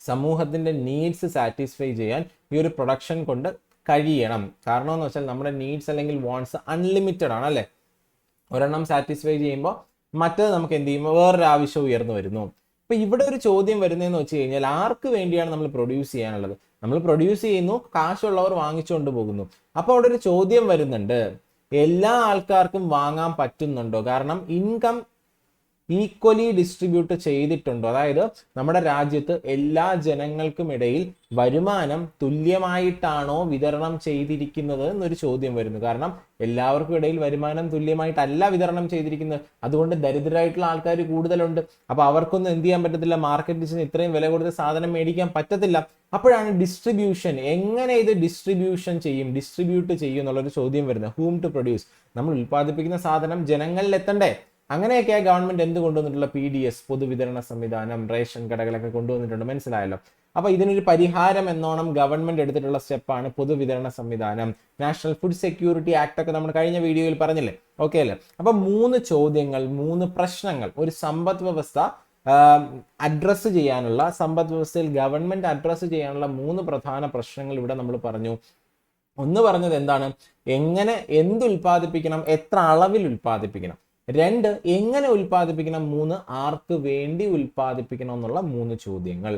സമൂഹത്തിന്റെ നീഡ്സ് സാറ്റിസ്ഫൈ ചെയ്യാൻ ഈ ഒരു പ്രൊഡക്ഷൻ കൊണ്ട് കഴിയണം. കാരണം എന്ന് വെച്ചാൽ നമ്മുടെ നീഡ്സ് അല്ലെങ്കിൽ വാണ്ട്സ് അൺലിമിറ്റഡ് ആണ് അല്ലേ. ഒരെണ്ണം സാറ്റിസ്ഫൈ ചെയ്യുമ്പോൾ മറ്റത് നമുക്ക് എന്ത് ചെയ്യുമ്പോൾ വേറൊരു ആവശ്യം ഉയർന്നു വരുന്നു. അപ്പൊ ഇവിടെ ഒരു ചോദ്യം വരുന്നതെന്ന് വെച്ച് കഴിഞ്ഞാൽ ആർക്ക് വേണ്ടിയാണ് നമ്മൾ പ്രൊഡ്യൂസ് ചെയ്യാനുള്ളത്. നമ്മൾ പ്രൊഡ്യൂസ് ചെയ്യുന്നു, കാശുള്ളവർ വാങ്ങിച്ചുകൊണ്ട് പോകുന്നു. അപ്പൊ അവിടെ ഒരു ചോദ്യം വരുന്നുണ്ട്, എല്ലാ ആൾക്കാർക്കും വാങ്ങാൻ പറ്റുന്നുണ്ടോ? കാരണം ഇൻകം ഈക്വലി ഡിസ്ട്രിബ്യൂട്ട് ചെയ്തിട്ടുണ്ടോ? അതായത് നമ്മുടെ രാജ്യത്ത് എല്ലാ ജനങ്ങൾക്കും ഇടയിൽ വരുമാനം തുല്യമായിട്ടാണോ വിതരണം ചെയ്തിരിക്കുന്നത് എന്നൊരു ചോദ്യം വരുന്നു. കാരണം എല്ലാവർക്കും ഇടയിൽ വരുമാനം തുല്യമായിട്ടല്ല വിതരണം ചെയ്തിരിക്കുന്നത്. അതുകൊണ്ട് ദരിദ്രരായിട്ടുള്ള ആൾക്കാർ കൂടുതലുണ്ട്. അപ്പൊ അവർക്കൊന്നും എന്ത് ചെയ്യാൻ പറ്റത്തില്ല, മാർക്കറ്റിൽ ഇത്രയും വില കൊടുത്ത് സാധനം മേടിക്കാൻ പറ്റത്തില്ല. അപ്പോഴാണ് ഡിസ്ട്രിബ്യൂഷൻ, എങ്ങനെ ഇത് ഡിസ്ട്രിബ്യൂട്ട് ചെയ്യും എന്നുള്ളൊരു ചോദ്യം വരുന്നത്. ഹൂം ടു പ്രൊഡ്യൂസ്, നമ്മൾ ഉൽപ്പാദിപ്പിക്കുന്ന സാധനം ജനങ്ങളിൽ എത്തണ്ടേ. അങ്ങനെയൊക്കെ ഗവൺമെന്റ് എന്ത് കൊണ്ടുവന്നിട്ടുള്ള PDS, പൊതുവിതരണ സംവിധാനം, റേഷൻ കടകളൊക്കെ കൊണ്ടുവന്നിട്ടുണ്ട്. മനസ്സിലായല്ലോ? അപ്പൊ ഇതിനൊരു പരിഹാരം എന്നോണം ഗവൺമെന്റ് എടുത്തിട്ടുള്ള സ്റ്റെപ്പാണ് പൊതുവിതരണ സംവിധാനം. നാഷണൽ ഫുഡ് സെക്യൂരിറ്റി ആക്ട് ഒക്കെ നമ്മൾ കഴിഞ്ഞ വീഡിയോയിൽ പറഞ്ഞില്ലേ? ഓക്കെ അല്ലേ? അപ്പൊ 3 ചോദ്യങ്ങൾ, 3 പ്രശ്നങ്ങൾ ഒരു സമ്പദ് വ്യവസ്ഥ അഡ്രസ്സ് ചെയ്യാനുള്ള, സമ്പദ് വ്യവസ്ഥയിൽ ഗവൺമെന്റ് അഡ്രസ്സ് ചെയ്യാനുള്ള 3 പ്രധാന പ്രശ്നങ്ങൾ ഇവിടെ നമ്മൾ പറഞ്ഞു. ഒന്ന് പറഞ്ഞത് എന്താണ്, എങ്ങനെ എന്ത് ഉൽപ്പാദിപ്പിക്കണം, എത്ര അളവിൽ ഉൽപ്പാദിപ്പിക്കണം. 2 എങ്ങനെ ഉൽപ്പാദിപ്പിക്കണം. 3 ആർക്ക് വേണ്ടി ഉൽപ്പാദിപ്പിക്കണം എന്നുള്ള 3 ചോദ്യങ്ങൾ.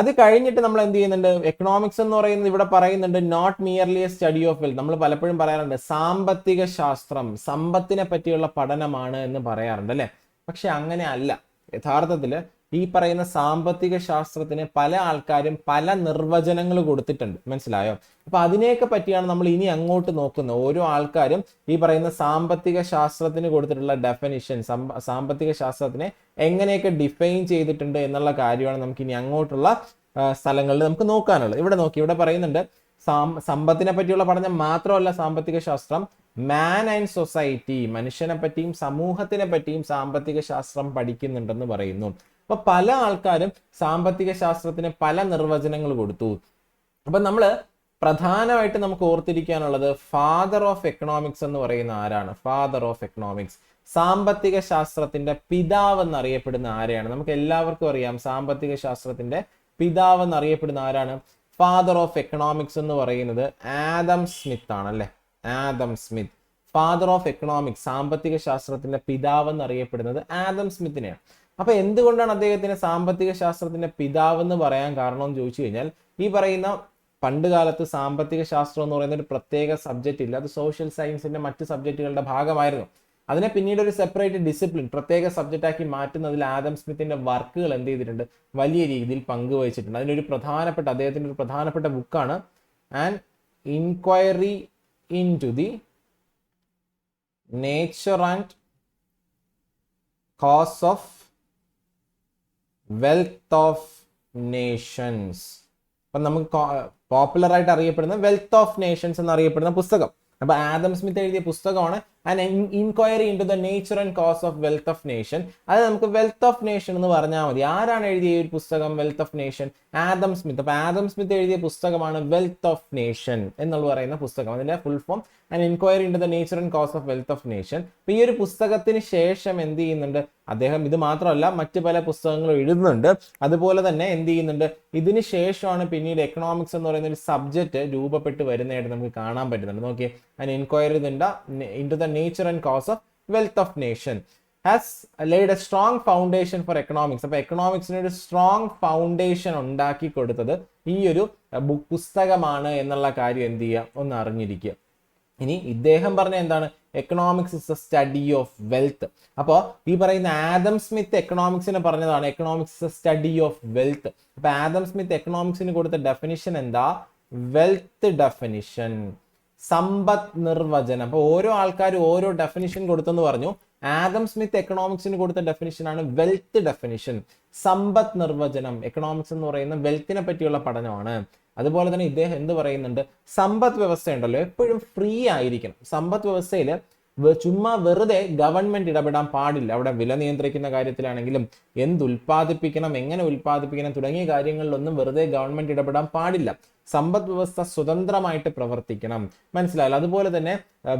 അത് കഴിഞ്ഞിട്ട് നമ്മൾ എന്ത് ചെയ്യുന്നുണ്ട്, എക്കണോമിക്സ് എന്ന് പറയുന്നത് ഇവിടെ പറയുന്നുണ്ട് not merely a study of wealth. നമ്മൾ പലപ്പോഴും പറയാറുണ്ട് സാമ്പത്തിക ശാസ്ത്രം സമ്പത്തിനെ പറ്റിയുള്ള പഠനമാണ് എന്ന് പറയാറുണ്ട് അല്ലെ. പക്ഷെ അങ്ങനെ അല്ല. യഥാർത്ഥത്തിൽ ഈ പറയുന്ന സാമ്പത്തിക ശാസ്ത്രത്തിന് പല ആൾക്കാരും പല നിർവചനങ്ങൾ കൊടുത്തിട്ടുണ്ട്. മനസ്സിലായോ? അപ്പൊ അതിനെയൊക്കെ പറ്റിയാണ് നമ്മൾ ഇനി അങ്ങോട്ട് നോക്കുന്നത്. ഓരോ ആൾക്കാരും ഈ പറയുന്ന സാമ്പത്തിക ശാസ്ത്രത്തിന് കൊടുത്തിട്ടുള്ള ഡെഫിനിഷൻ, സാമ്പത്തിക ശാസ്ത്രത്തിനെ എങ്ങനെയൊക്കെ ഡിഫൈൻ ചെയ്തിട്ടുണ്ട് എന്നുള്ള കാര്യമാണ് നമുക്ക് ഇനി അങ്ങോട്ടുള്ള സ്ഥലങ്ങളിൽ നമുക്ക് നോക്കാനുള്ളത്. ഇവിടെ പറയുന്നുണ്ട് സമ്പത്തിനെ പറ്റിയുള്ള പഠനം മാത്രമല്ല സാമ്പത്തിക ശാസ്ത്രം, മാൻ ആൻഡ് സൊസൈറ്റി, മനുഷ്യനെ പറ്റിയും സമൂഹത്തിനെ പറ്റിയും സാമ്പത്തിക ശാസ്ത്രം പഠിക്കുന്നുണ്ടെന്ന് പറയുന്നു. അപ്പൊ പല ആൾക്കാരും സാമ്പത്തിക ശാസ്ത്രത്തിന് പല നിർവചനങ്ങൾ കൊടുത്തു. അപ്പൊ നമ്മള് പ്രധാനമായിട്ട് നമുക്ക് ഓർത്തിരിക്കാനുള്ളത് ഫാദർ ഓഫ് എക്കണോമിക്സ് എന്ന് പറയുന്ന ആരാണ്? ഫാദർ ഓഫ് എക്കണോമിക്സ്, സാമ്പത്തിക ശാസ്ത്രത്തിന്റെ പിതാവ് എന്നറിയപ്പെടുന്ന ആരെയാണ്? നമുക്ക് എല്ലാവർക്കും അറിയാം സാമ്പത്തിക ശാസ്ത്രത്തിന്റെ പിതാവ് എന്നറിയപ്പെടുന്ന ആരാണ്? ഫാദർ ഓഫ് എക്കണോമിക്സ് എന്ന് പറയുന്നത് ആദം സ്മിത്ത് ആണ് അല്ലെ. Adam Smith father of economics, സാമ്പത്തിക ശാസ്ത്രത്തിന്റെ പിതാവ് എന്നറിയപ്പെടുന്നത് ആദം സ്മിത്തിനെയാണ്. അപ്പൊ എന്തുകൊണ്ടാണ് അദ്ദേഹത്തിന് സാമ്പത്തിക ശാസ്ത്രത്തിന്റെ പിതാവ് എന്ന് പറയാൻ കാരണം എന്ന് ചോദിച്ചു കഴിഞ്ഞാൽ, ഈ പറയുന്ന പണ്ട് കാലത്ത് സാമ്പത്തിക ശാസ്ത്രം എന്ന് പറയുന്ന ഒരു പ്രത്യേക സബ്ജക്റ്റ് ഇല്ല, അത് സോഷ്യൽ സയൻസിന്റെ മറ്റ് സബ്ജക്റ്റുകളുടെ ഭാഗമായിരുന്നു. അതിനെ പിന്നീട് ഒരു സെപ്പറേറ്റ് ഡിസിപ്ലിൻ, പ്രത്യേക സബ്ജക്റ്റ് ആക്കി മാറ്റുന്നതിൽ ആദം സ്മിത്തിന്റെ വർക്കുകൾ എന്ത് ചെയ്തിട്ടുണ്ട്, വലിയ രീതിയിൽ പങ്കുവഹിച്ചിട്ടുണ്ട്. അതിനൊരു പ്രധാനപ്പെട്ട, അദ്ദേഹത്തിന്റെ ഒരു പ്രധാനപ്പെട്ട ബുക്കാണ് an inquiry into the nature and cause of wealth of nations. അപ്പൊ നമുക്ക് പോപ്പുലർ ആയിട്ട് അറിയപ്പെടുന്ന വെൽത്ത് ഓഫ് നേഷൻസ് എന്നറിയപ്പെടുന്ന പുസ്തകം. അപ്പൊ ആദം സ്മിത്ത് എഴുതിയ പുസ്തകമാണ് an inquiry into the nature and cause of wealth of nation. അത് നമുക്ക് വെൽത്ത് ഓഫ് നേഷൻ എന്ന് പറഞ്ഞാൽ മതി. ആരാണ് എഴുതിയ ഒരു പുസ്തകം wealth of nation? Adam Smith. അപ്പൊ ആദം സ്മിത്ത് എഴുതിയ പുസ്തകമാണ് വെൽത്ത് ഓഫ് നേഷൻ എന്നുള്ള പറയുന്ന പുസ്തകം. അതിന്റെ full form an inquiry into the nature and cause of wealth of nation. അപ്പൊ ഈ ഒരു പുസ്തകത്തിന് ശേഷം എന്ത് ചെയ്യുന്നുണ്ട് അദ്ദേഹം? ഇത് മാത്രമല്ല, മറ്റു പല പുസ്തകങ്ങളും എഴുതുന്നുണ്ട്. അതുപോലെ തന്നെ എന്ത് ചെയ്യുന്നുണ്ട്, ഇതിന് ശേഷമാണ് പിന്നീട് എക്കണോമിക്സ് എന്ന് പറയുന്ന ഒരു സബ്ജക്ട് രൂപപ്പെട്ട് വരുന്നതായിട്ട് നമുക്ക് കാണാൻ പറ്റുന്നുണ്ട്. നോക്കിയേ, an inquiry into the nature and cause of wealth of nation has laid a strong foundation for economics. അപ്പൊ എക്കണോമിക്സിന് ഒരു സ്ട്രോങ് ഫൗണ്ടേഷൻ ഉണ്ടാക്കി കൊടുത്തത് ഈ ഒരു പുസ്തകമാണ് എന്നുള്ള കാര്യം എന്ത് ചെയ്യുക, ഒന്ന് അറിഞ്ഞിരിക്കുക. ഇനി ഇദ്ദേഹം പറഞ്ഞ എന്താണ്? Economics is A study of wealth. അപ്പോൾ ഈ പറയുന്ന ആദം സ്മിത്ത് എക്കണോമിക്സിനെ പറഞ്ഞതാണ് economics is A study of wealth. അപ്പൊ ആദം സ്മിത്ത് എക്കണോമിക്സിന് കൊടുത്ത ഡെഫിനിഷൻ എന്താ? വെൽത്ത് ഡെഫിനിഷൻ, സമ്പത്ത് നിർവചനം. അപ്പൊ ഓരോ ആൾക്കാരും ഓരോ ഡെഫിനിഷൻ കൊടുത്തെന്ന് പറഞ്ഞു. ആദം സ്മിത്ത് എക്കണോമിക്സിന് കൊടുത്ത ഡെഫിനിഷൻ ആണ് വെൽത്ത് ഡെഫിനിഷൻ, സമ്പത്ത് നിർവചനം. എക്കണോമിക്സ് എന്ന് പറയുന്ന വെൽത്തിനെ പറ്റിയുള്ള പഠനമാണ്. അതുപോലെ തന്നെ ഇദ്ദേഹം എന്ത് പറയുന്നുണ്ട്? സമ്പദ് വ്യവസ്ഥ ഉണ്ടല്ലോ, എപ്പോഴും ഫ്രീ ആയിരിക്കണം. സമ്പദ് വ്യവസ്ഥയിൽ ചുമ്മാ വെറുതെ ഗവൺമെന്റ് ഇടപെടാൻ പാടില്ല. അവിടെ വില നിയന്ത്രിക്കുന്ന കാര്യത്തിലാണെങ്കിലും എന്ത് ഉൽപ്പാദിപ്പിക്കണം, എങ്ങനെ ഉൽപ്പാദിപ്പിക്കണം തുടങ്ങിയ കാര്യങ്ങളിലൊന്നും വെറുതെ ഗവൺമെന്റ് ഇടപെടാൻ പാടില്ല. സമ്പദ് വ്യവസ്ഥ സ്വതന്ത്രമായിട്ട് പ്രവർത്തിക്കണം. മനസ്സിലായല്ലോ? അതുപോലെ തന്നെ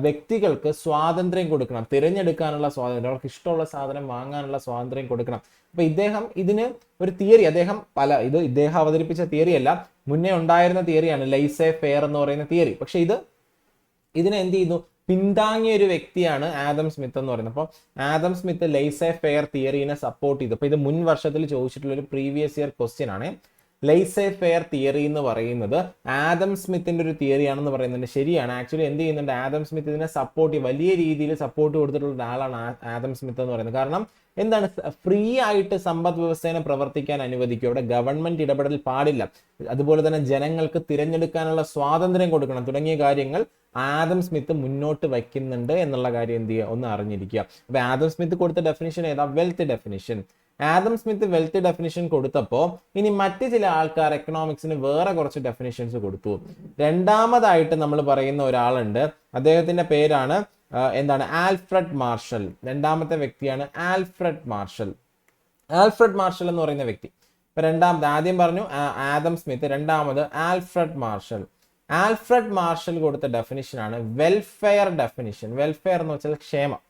വ്യക്തികൾക്ക് സ്വാതന്ത്ര്യം കൊടുക്കണം, തിരഞ്ഞെടുക്കാനുള്ള സ്വാതന്ത്ര്യം, അവർക്ക് ഇഷ്ടമുള്ള സാധനം വാങ്ങാനുള്ള സ്വാതന്ത്ര്യം കൊടുക്കണം. അപ്പൊ ഇദ്ദേഹം ഇതിന് ഒരു തിയറി, ഇദ്ദേഹം അവതരിപ്പിച്ച തിയറി അല്ല, മുന്നേ ഉണ്ടായിരുന്ന തിയറിയാണ് ലൈസേ ഫെയർ എന്ന് പറയുന്ന തിയറി. പക്ഷെ ഇതിനെ എന്ത് ചെയ്യുന്നു, പിന്താങ്ങിയ ഒരു വ്യക്തിയാണ് ആദം സ്മിത്ത് എന്ന് പറയുന്നത്. അപ്പോൾ ആദം സ്മിത്ത് ലൈസേ ഫെയർ തിയറിനെ സപ്പോർട്ട് ചെയ്തു. അപ്പൊ ഇത് മുൻ വർഷത്തിൽ ചോദിച്ചിട്ടുള്ള ഒരു പ്രീവിയസ് ഇയർ ക്വസ്റ്റ്യൻ ആണ്. ലൈസേ ഫെയർ തിയറി എന്ന് പറയുന്നത് ആദം സ്മിത്തിന്റെ ഒരു തിയറിയാണെന്ന് പറയുന്നുണ്ട്. ശരിയാണ്. ആക്ച്വലി എന്ത് ചെയ്യുന്നുണ്ട്, ആദം സ്മിത്ത് ഇതിനെ വലിയ രീതിയിൽ സപ്പോർട്ട് കൊടുത്തിട്ടുള്ള ഒരാളാണ് ആദം സ്മിത്ത് എന്ന് പറയുന്നത്. കാരണം എന്താണ്, ഫ്രീ ആയിട്ട് സമ്പദ് വ്യവസ്ഥയെ പ്രവർത്തിക്കാൻ അനുവദിക്കും, അവിടെ ഗവൺമെന്റ് ഇടപെടൽ പാടില്ല. അതുപോലെ തന്നെ ജനങ്ങൾക്ക് തിരഞ്ഞെടുക്കാനുള്ള സ്വാതന്ത്ര്യം കൊടുക്കണം തുടങ്ങിയ കാര്യങ്ങൾ ആദം സ്മിത്ത് മുന്നോട്ട് വയ്ക്കുന്നുണ്ട് എന്നുള്ള കാര്യം എന്ത് ചെയ്യുക, ഒന്ന് അറിഞ്ഞിരിക്കുക. അപ്പൊ ആദം സ്മിത്ത് കൊടുത്ത ഡെഫിനിഷൻ ഏതാ? Wealth definition. Adam Smith wealth definition കൊടുത്തപ്പോൾ ഇനി മറ്റു ചില ആൾക്കാർ എക്കണോമിക്സിന് വേറെ കുറച്ച് ഡെഫിനിഷൻസ് കൊടുത്തു. രണ്ടാമതായിട്ട് നമ്മൾ പറയുന്ന ഒരാളുണ്ട്, അദ്ദേഹത്തിന്റെ പേരാണ് എന്താണ്, ആൽഫ്രഡ് മാർഷൽ. രണ്ടാമത്തെ വ്യക്തിയാണ് ആൽഫ്രഡ് മാർഷൽ. ആൽഫ്രഡ് മാർഷൽ എന്ന് പറയുന്ന വ്യക്തി. ഇപ്പൊ രണ്ടാമത്, ആദ്യം പറഞ്ഞു ആദം സ്മിത്ത്, രണ്ടാമത് ആൽഫ്രഡ് മാർഷൽ. ആൽഫ്രഡ് മാർഷൽ കൊടുത്ത ഡെഫിനിഷൻ ആണ് വെൽഫെയർ ഡെഫിനിഷൻ. വെൽഫെയർ എന്ന് വെച്ചാൽ ക്ഷേമം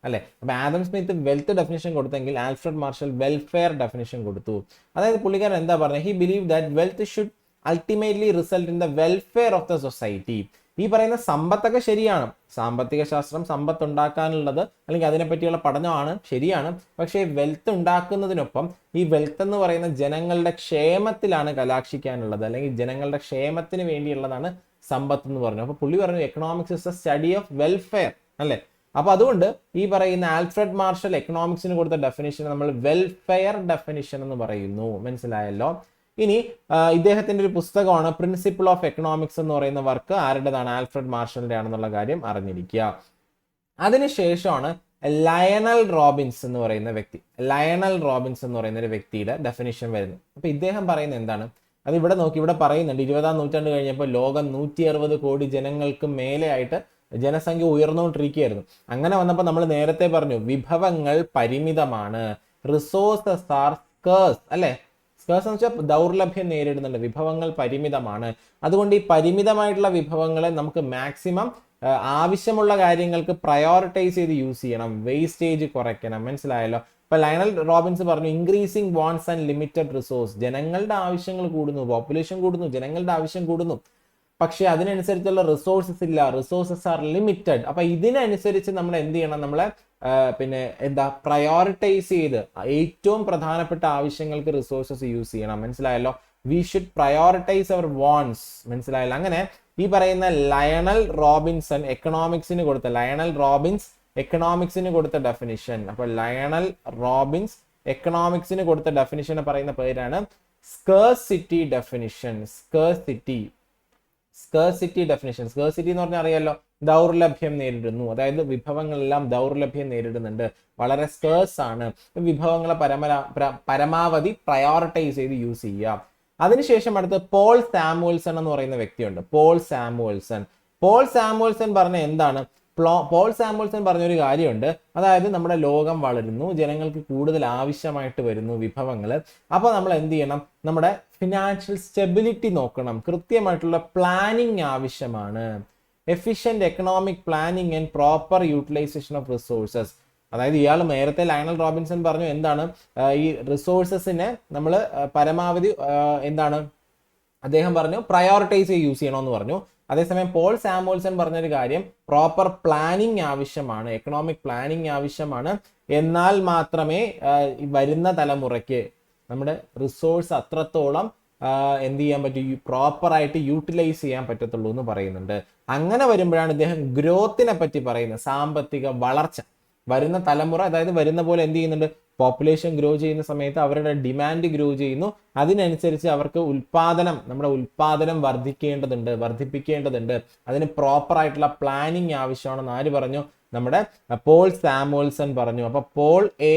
അല്ലെ. അപ്പൊ ആദം സ്മിത്ത് വെൽത്ത് ഡെഫിനിഷൻ കൊടുത്തെങ്കിൽ ആൽഫ്രഡ് മാർഷൽ വെൽഫെയർ ഡെഫിനിഷൻ കൊടുത്തു. അതായത് പുള്ളിക്കാരൻ എന്താ പറഞ്ഞത്? He believe that wealth should ultimately result in the welfare of the society. ഈ പറയുന്ന സമ്പത്തൊക്കെ ശരിയാണ്, സാമ്പത്തിക ശാസ്ത്രം സമ്പത്ത് ഉണ്ടാക്കാനുള്ളത് അല്ലെങ്കിൽ അതിനെ പറ്റിയുള്ള പഠനമാണ്, ശരിയാണ്. പക്ഷേ വെൽത്ത് ഉണ്ടാക്കുന്നതിനൊപ്പം ഈ വെൽത്ത് എന്ന് പറയുന്ന ജനങ്ങളുടെ ക്ഷേമത്തിലാണ് കലാക്ഷിക്കാനുള്ളത്, അല്ലെങ്കിൽ ജനങ്ങളുടെ ക്ഷേമത്തിന് വേണ്ടിയുള്ളതാണ് സമ്പത്ത് എന്ന് പറഞ്ഞു. അപ്പൊ പുള്ളി പറഞ്ഞു economics is A study of welfare അല്ലെ. അപ്പൊ അതുകൊണ്ട് ഈ പറയുന്ന ആൽഫ്രഡ് മാർഷൽ എക്കണോമിക്സിന് കൊടുത്ത ഡെഫിനിഷൻ നമ്മൾ വെൽഫെയർ ഡെഫിനിഷൻ എന്ന് പറയുന്നു. മനസ്സിലായല്ലോ? ഇനി ഇദ്ദേഹത്തിന്റെ ഒരു പുസ്തകമാണ് പ്രിൻസിപ്പിൾ ഓഫ് എക്കണോമിക്സ് എന്ന് പറയുന്ന വർക്ക്. ആരുടേതാണ്? ആൽഫ്രഡ് മാർഷലിന്റെ ആണെന്നുള്ള കാര്യം അറിഞ്ഞിരിക്കുക. അതിനുശേഷമാണ് ലയണൽ റോബിൻസ് എന്ന് പറയുന്ന വ്യക്തി. ലയണൽ റോബിൻസ് എന്ന് പറയുന്ന ഒരു വ്യക്തിയുടെ ഡെഫിനിഷൻ വരുന്നത്. അപ്പൊ ഇദ്ദേഹം പറയുന്നത് എന്താണ്? അത് ഇവിടെ നോക്കി, ഇവിടെ പറയുന്നുണ്ട് 20-ാം നൂറ്റാണ്ട് കഴിഞ്ഞപ്പോൾ ലോകം 160 കോടി ജനങ്ങൾക്ക് മേലെ ആയിട്ട് ജനസംഖ്യ ഉയർന്നുകൊണ്ടിരിക്കുകയായിരുന്നു. അങ്ങനെ വന്നപ്പോൾ നമ്മൾ നേരത്തെ പറഞ്ഞു വിഭവങ്ങൾ പരിമിതമാണ്, റിസോഴ്സസ് ആർ സ്കേഴ്സ് അല്ലെ. സ്കേഴ്സ് എന്ന് വെച്ചാൽ ദൗർലഭ്യം നേരിടുന്നുണ്ട്, വിഭവങ്ങൾ പരിമിതമാണ്. അതുകൊണ്ട് ഈ പരിമിതമായിട്ടുള്ള വിഭവങ്ങളെ നമുക്ക് മാക്സിമം ആവശ്യമുള്ള കാര്യങ്ങൾക്ക് പ്രയോറിറ്റൈസ് ചെയ്ത് യൂസ് ചെയ്യണം, വേസ്റ്റേജ് കുറയ്ക്കണം. മനസ്സിലായല്ലോ? ഇപ്പൊ ലയണൽ റോബിൻസ് പറഞ്ഞു increasing wants and limited resource. ജനങ്ങളുടെ ആവശ്യങ്ങൾ കൂടുന്നു, പോപ്പുലേഷൻ കൂടുന്നു, ജനങ്ങളുടെ ആവശ്യം കൂടുന്നു. പക്ഷെ അതിനനുസരിച്ചുള്ള റിസോഴ്സസ് ഇല്ല, റിസോഴ്സസ് ആർ ലിമിറ്റഡ്. അപ്പൊ ഇതിനനുസരിച്ച് നമ്മൾ എന്ത് ചെയ്യണം, നമ്മളെ പിന്നെ എന്താ പ്രയോറിറ്റൈസ് ചെയ്ത് ഏറ്റവും പ്രധാനപ്പെട്ട ആവശ്യങ്ങൾക്ക് റിസോഴ്സസ് യൂസ് ചെയ്യണം. മനസ്സിലായല്ലോ? We should prioritise our wants. മനസ്സിലായല്ലോ? അങ്ങനെ ഈ പറയുന്ന ലയണൽ റോബിൻസൺ എക്കണോമിക്സിന് കൊടുത്ത ഡെഫിനിഷൻ. അപ്പൊ ലയണൽ റോബിൻസ് എക്കണോമിക്സിന് കൊടുത്ത ഡെഫിനിഷൻ പറയുന്ന പേരാണ് scarcity definition. Scarcity definition. Scarcity എന്ന് പറഞ്ഞാൽ അറിയാലോ, ദൗർലഭ്യം നേരിടുന്നു, അതായത് വിഭവങ്ങളെല്ലാം ദൗർലഭ്യം നേരിടുന്നുണ്ട്, വളരെ സ്കേഴ്സ് ആണ്, വിഭവങ്ങളെ പരമാവധി പ്രയോറിറ്റൈസ് ചെയ്ത് യൂസ് ചെയ്യുക. അതിനുശേഷം അടുത്ത് പോൾ സാമുവൽസൺ എന്ന് പറയുന്ന വ്യക്തിയുണ്ട്. പോൾ സാമുവൽസൺ പറഞ്ഞ എന്താണ്? പോൾ സാമുവൽസൺ പറഞ്ഞൊരു കാര്യമുണ്ട്, അതായത് നമ്മുടെ ലോകം വളരുന്നു, ജനങ്ങൾക്ക് കൂടുതൽ ആവശ്യമായിട്ട് വരുന്നു വിഭവങ്ങൾ. അപ്പോൾ നമ്മൾ എന്ത് ചെയ്യണം? നമ്മുടെ ഫിനാൻഷ്യൽ സ്റ്റെബിലിറ്റി നോക്കണം, കൃത്യമായിട്ടുള്ള പ്ലാനിങ് ആവശ്യമാണ്. Efficient economic planning and proper utilisation of resources. അതായത് ഇയാൾ നേരത്തെ ലയണൽ റോബിൻസൺ പറഞ്ഞു എന്താണ്, ഈ റിസോഴ്സസിനെ നമ്മൾ പരമാവധി എന്താണ് അദ്ദേഹം പറഞ്ഞു പ്രയോറിറ്റൈസ് ചെയ്ത് യൂസ് ചെയ്യണമെന്ന് പറഞ്ഞു. അതേസമയം പോൾ സാമുവൽസൺ പറഞ്ഞൊരു കാര്യം, പ്രോപ്പർ പ്ലാനിങ് ആവശ്യമാണ്, എക്കണോമിക് പ്ലാനിങ് ആവശ്യമാണ്, എന്നാൽ മാത്രമേ വരുന്ന തലമുറയ്ക്ക് നമ്മുടെ റിസോഴ്സ് അത്രത്തോളം എന്ത് ചെയ്യാൻ പറ്റും, പ്രോപ്പറായിട്ട് യൂട്ടിലൈസ് ചെയ്യാൻ പറ്റത്തുള്ളൂ എന്ന് പറയുന്നുണ്ട്. അങ്ങനെ വരുമ്പോഴാണ് ഇദ്ദേഹം ഗ്രോത്തിനെ പറ്റി പറയുന്നത്, സാമ്പത്തിക വളർച്ച. വരുന്ന തലമുറ, അതായത് വരുന്ന പോലെ എന്ത് ചെയ്യുന്നുണ്ട്, പോപ്പുലേഷൻ ഗ്രോ ചെയ്യുന്ന സമയത്ത് അവരുടെ ഡിമാൻഡ് ഗ്രോ ചെയ്യുന്നു, അതിനനുസരിച്ച് അവർക്ക് നമ്മുടെ ഉൽപാദനം വർദ്ധിപ്പിക്കേണ്ടതുണ്ട്, അതിന് പ്രോപ്പർ ആയിട്ടുള്ള പ്ലാനിങ് ആവശ്യമാണെന്ന് ആര് പറഞ്ഞു? നമ്മുടെ പോൾ സാമുവൽസൺ പറഞ്ഞു. അപ്പൊ പോൾ എ